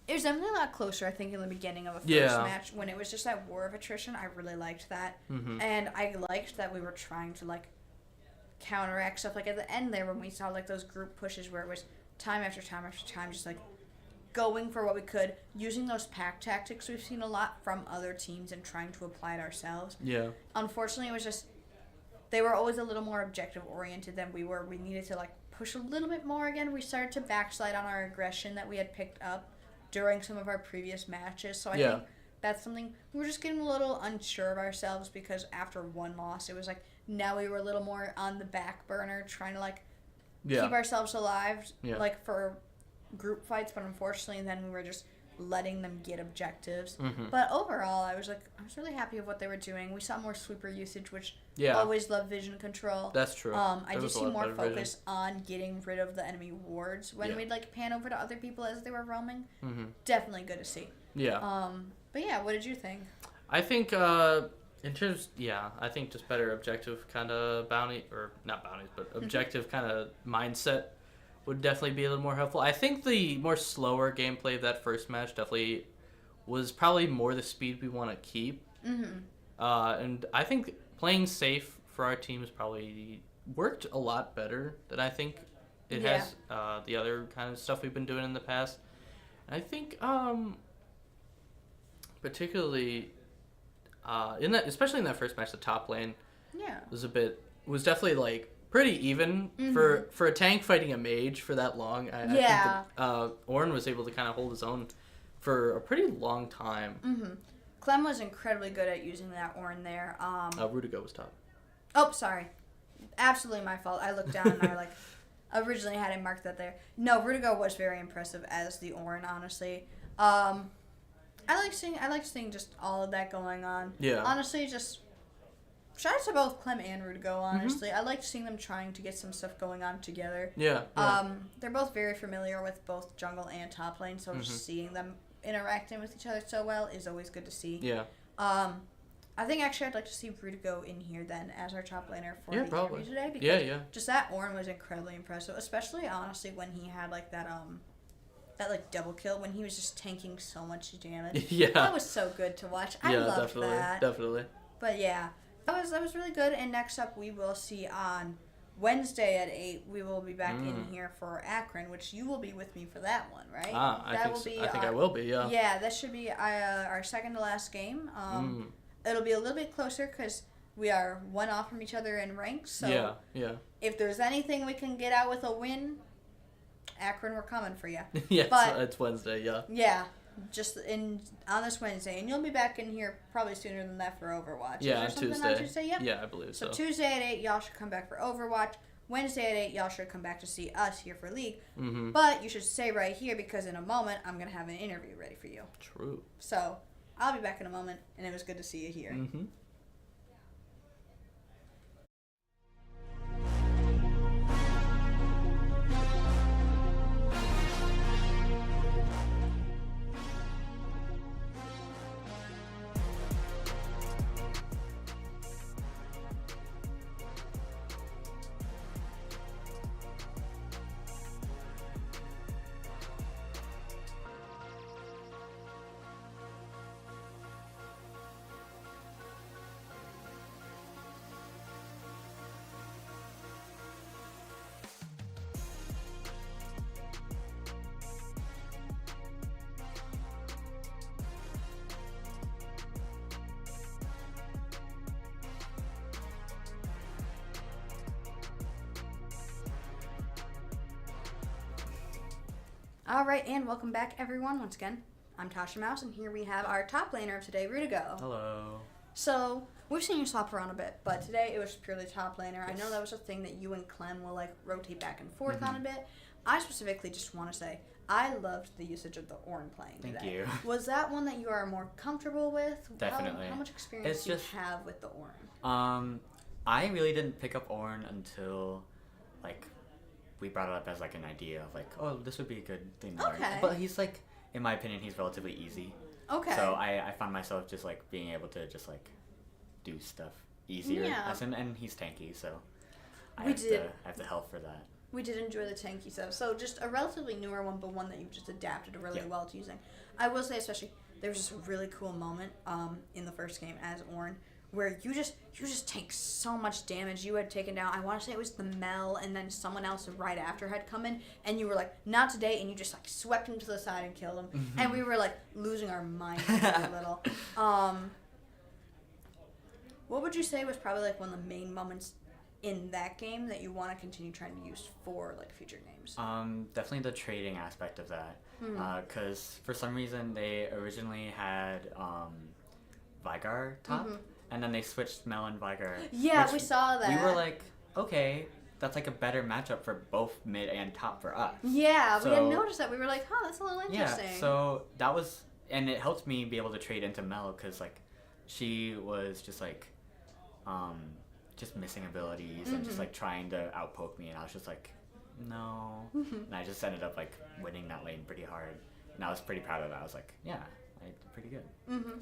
It was definitely a lot closer, I think, in the beginning of a first match when it was just that war of attrition. I really liked that, and I liked that we were trying to like counteract stuff. Like at the end there, when we saw like those group pushes where it was time after time after time, just like going for what we could, using those pack tactics we've seen a lot from other teams and trying to apply it ourselves. Yeah. Unfortunately, it was just they were always a little more objective oriented than we were. We needed to like push a little bit more again. We started to backslide on our aggression that we had picked up during some of our previous matches. So I think that's something we were just getting a little unsure of ourselves because after one loss, it was like now we were a little more on the back burner trying to like keep ourselves alive like for group fights, but unfortunately then we were just letting them get objectives. But overall, I was really happy with what they were doing. We saw more sweeper usage, which always love vision control. That's true. I did see more focus on getting rid of the enemy wards when we'd like pan over to other people as they were roaming. Definitely good to see. Yeah. But yeah, what did you think? I think in terms, I think just better objective kind of bounty, or not bounties, but objective kind of mindset would definitely be a little more helpful. I think the more slower gameplay of that first match definitely was probably more the speed we want to keep. And I think playing safe for our team has probably worked a lot better than I think it has the other kind of stuff we've been doing in the past. And I think particularly especially in that first match, the top lane was definitely like pretty even for a tank fighting a mage for that long. I think that, Ornn was able to kind of hold his own for a pretty long time. Clem was incredibly good at using that Ornn there. Rudigou was top. Oh, sorry. Absolutely my fault. I looked down and I originally had it marked that there. No, Rudigou was very impressive as the Ornn, honestly. I like seeing just all of that going on. Yeah. Honestly, just shout out to both Clem and Rudigou, honestly. I like seeing them trying to get some stuff going on together. Yeah. They're both very familiar with both jungle and top lane, so just seeing them interacting with each other so well is always good to see. Yeah. I think actually I'd like to see Rudigou in here then as our top laner for the probably. interview today. Because Yeah. just that Ornn was incredibly impressive, especially honestly when he had like that like double kill when he was just tanking so much damage. Yeah. That was so good to watch. I loved that. Definitely. But yeah, that was really good. And next up we will see on Wednesday at 8, we will be back in here for Akron, which you will be with me for that one, right? I think I will be, yeah. Yeah, that should be our second to last game. It'll be a little bit closer because we are one off from each other in ranks. So yeah. If there's anything we can get out with a win, Akron, we're coming for you. Yeah, but it's Wednesday, yeah. Yeah, just on this Wednesday, and you'll be back in here probably sooner than that for Overwatch. Yeah, Is there Tuesday. On Tuesday? Yep. Yeah, I believe so. So Tuesday at 8, y'all should come back for Overwatch. Wednesday at 8, y'all should come back to see us here for League. But you should stay right here because in a moment, I'm going to have an interview ready for you. True. So I'll be back in a moment, and it was good to see you here. All right, and welcome back, everyone. Once again, I'm Taschen Mouse, and here we have our top laner of today, Rudigou. Hello. So, we've seen you swap around a bit, but today it was purely top laner. Yes. I know that was a thing that you and Clem will, like, rotate back and forth on a bit. I specifically just want to say, I loved the usage of the Ornn playing today. Thank you. Was that one that you are more comfortable with? Definitely. How much experience do you have with the Ornn? I really didn't pick up Ornn until, like, we brought it up as like an idea of like, oh, this would be a good thing to learn. But he's like, in my opinion, he's relatively easy. Okay. So I found myself just like being able to just like do stuff easier as him, and he's tanky, so I have the health for that. We did enjoy the tanky stuff. So just a relatively newer one, but one that you've just adapted really well to using. I will say especially, there was just a really cool moment in the first game as Ornn, where you just take so much damage. You had taken down, I want to say it was the Mel, and then someone else right after had come in, and you were like, not today, and you just like swept him to the side and killed him. And we were like losing our minds a little. What would you say was probably like one of the main moments in that game that you want to continue trying to use for like future games? Definitely the trading aspect of that. Because for some reason they originally had Vigar top. And then they switched Mel and Vigar. Yeah, we saw that. We were like, okay, that's like a better matchup for both mid and top for us. Yeah, we had noticed that. We were like, that's a little interesting. Yeah, so that was, and it helped me be able to trade into Mel because like she was just like, just missing abilities and just like trying to outpoke me, and I was just like, no. And I just ended up like winning that lane pretty hard, and I was pretty proud of that. I was like, yeah, I did pretty good.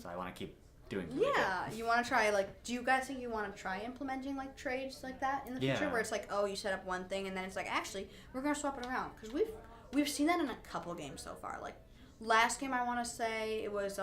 So I want to keep doing really good. You want to try, like, do you guys think you want to try implementing, like, trades like that in the future? Where it's like, oh, you set up one thing, and then it's like, actually, we're going to swap it around. Because we've seen that in a couple games so far. Like, last game, I want to say, it was,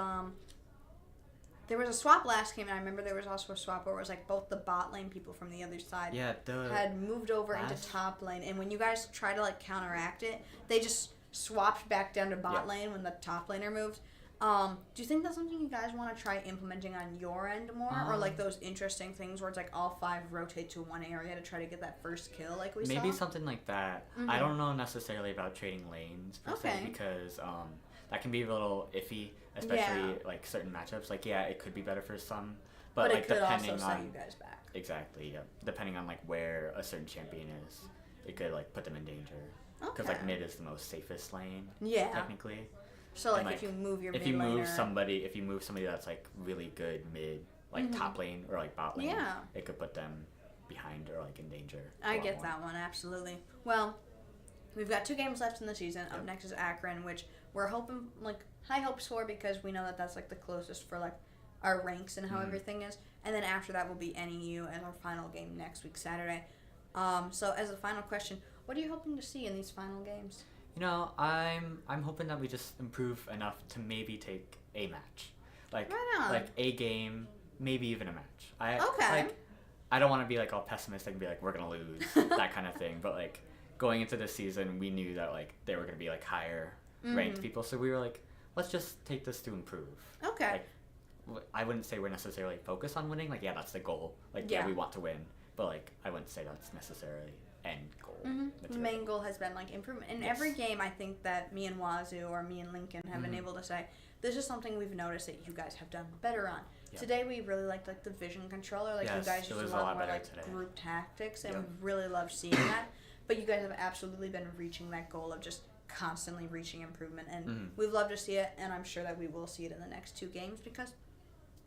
there was a swap last game, and I remember there was also a swap where it was, like, both the bot lane people from the other side had moved over into top lane. And when you guys try to, like, counteract it, they just swapped back down to bot lane when the top laner moved. Do you think that's something you guys want to try implementing on your end more? Or like those interesting things where it's like all 5 rotate to one area to try to get that first kill like we saw? Maybe something like that. I don't know necessarily about trading lanes per se because that can be a little iffy, especially like certain matchups. Like it could be better for some, but like it could depending also on set you guys back. Exactly, yeah. Depending on like where a certain champion is, it could like put them in danger. Because like mid is the most safest lane. Technically. So like if you move your mid laner. If you move somebody that's like really good mid, like top lane or like bot lane, Yeah. it could put them behind or like in danger. I get that one, absolutely. Well, we've got 2 games left in the season. Up next is Akron, which we're hoping, like, high hopes for because we know that that's, like, the closest for, like, our ranks and how everything is. And then after that will be NEU and our final game next week, Saturday. So as a final question, what are you hoping to see in these final games? You know, I'm hoping that we just improve enough to maybe take a match, like Right on. like a game, maybe even a match. Okay. I don't want to be like all pessimistic and be like we're gonna lose that kind of thing. But like going into this season, we knew that like they were gonna be like higher ranked people, so we were like, let's just take this to improve. Okay. Like, I wouldn't say we're necessarily focused on winning. Like, yeah, that's the goal. Like, Yeah. we want to win, but like I wouldn't say that's necessarily end goal. The main goal has been like improvement. In every game, I think that me and Wazoo or me and Lincoln have been able to say, this is something we've noticed that you guys have done better on. Yep. Today we really liked like the vision controller. Like you Yes, guys it used was a a lot lot more better like today. group tactics, and Yep. we really love seeing that. But you guys have absolutely been reaching that goal of just constantly reaching improvement, and we'd love to see it. And I'm sure that we will see it in the next 2 games because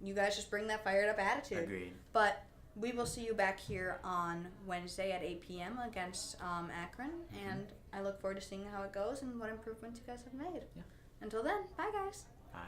you guys just bring that fired up attitude. Agreed. But we will see you back here on Wednesday at 8 p.m. against Akron, and I look forward to seeing how it goes and what improvements you guys have made. Yeah. Until then, bye guys. Bye.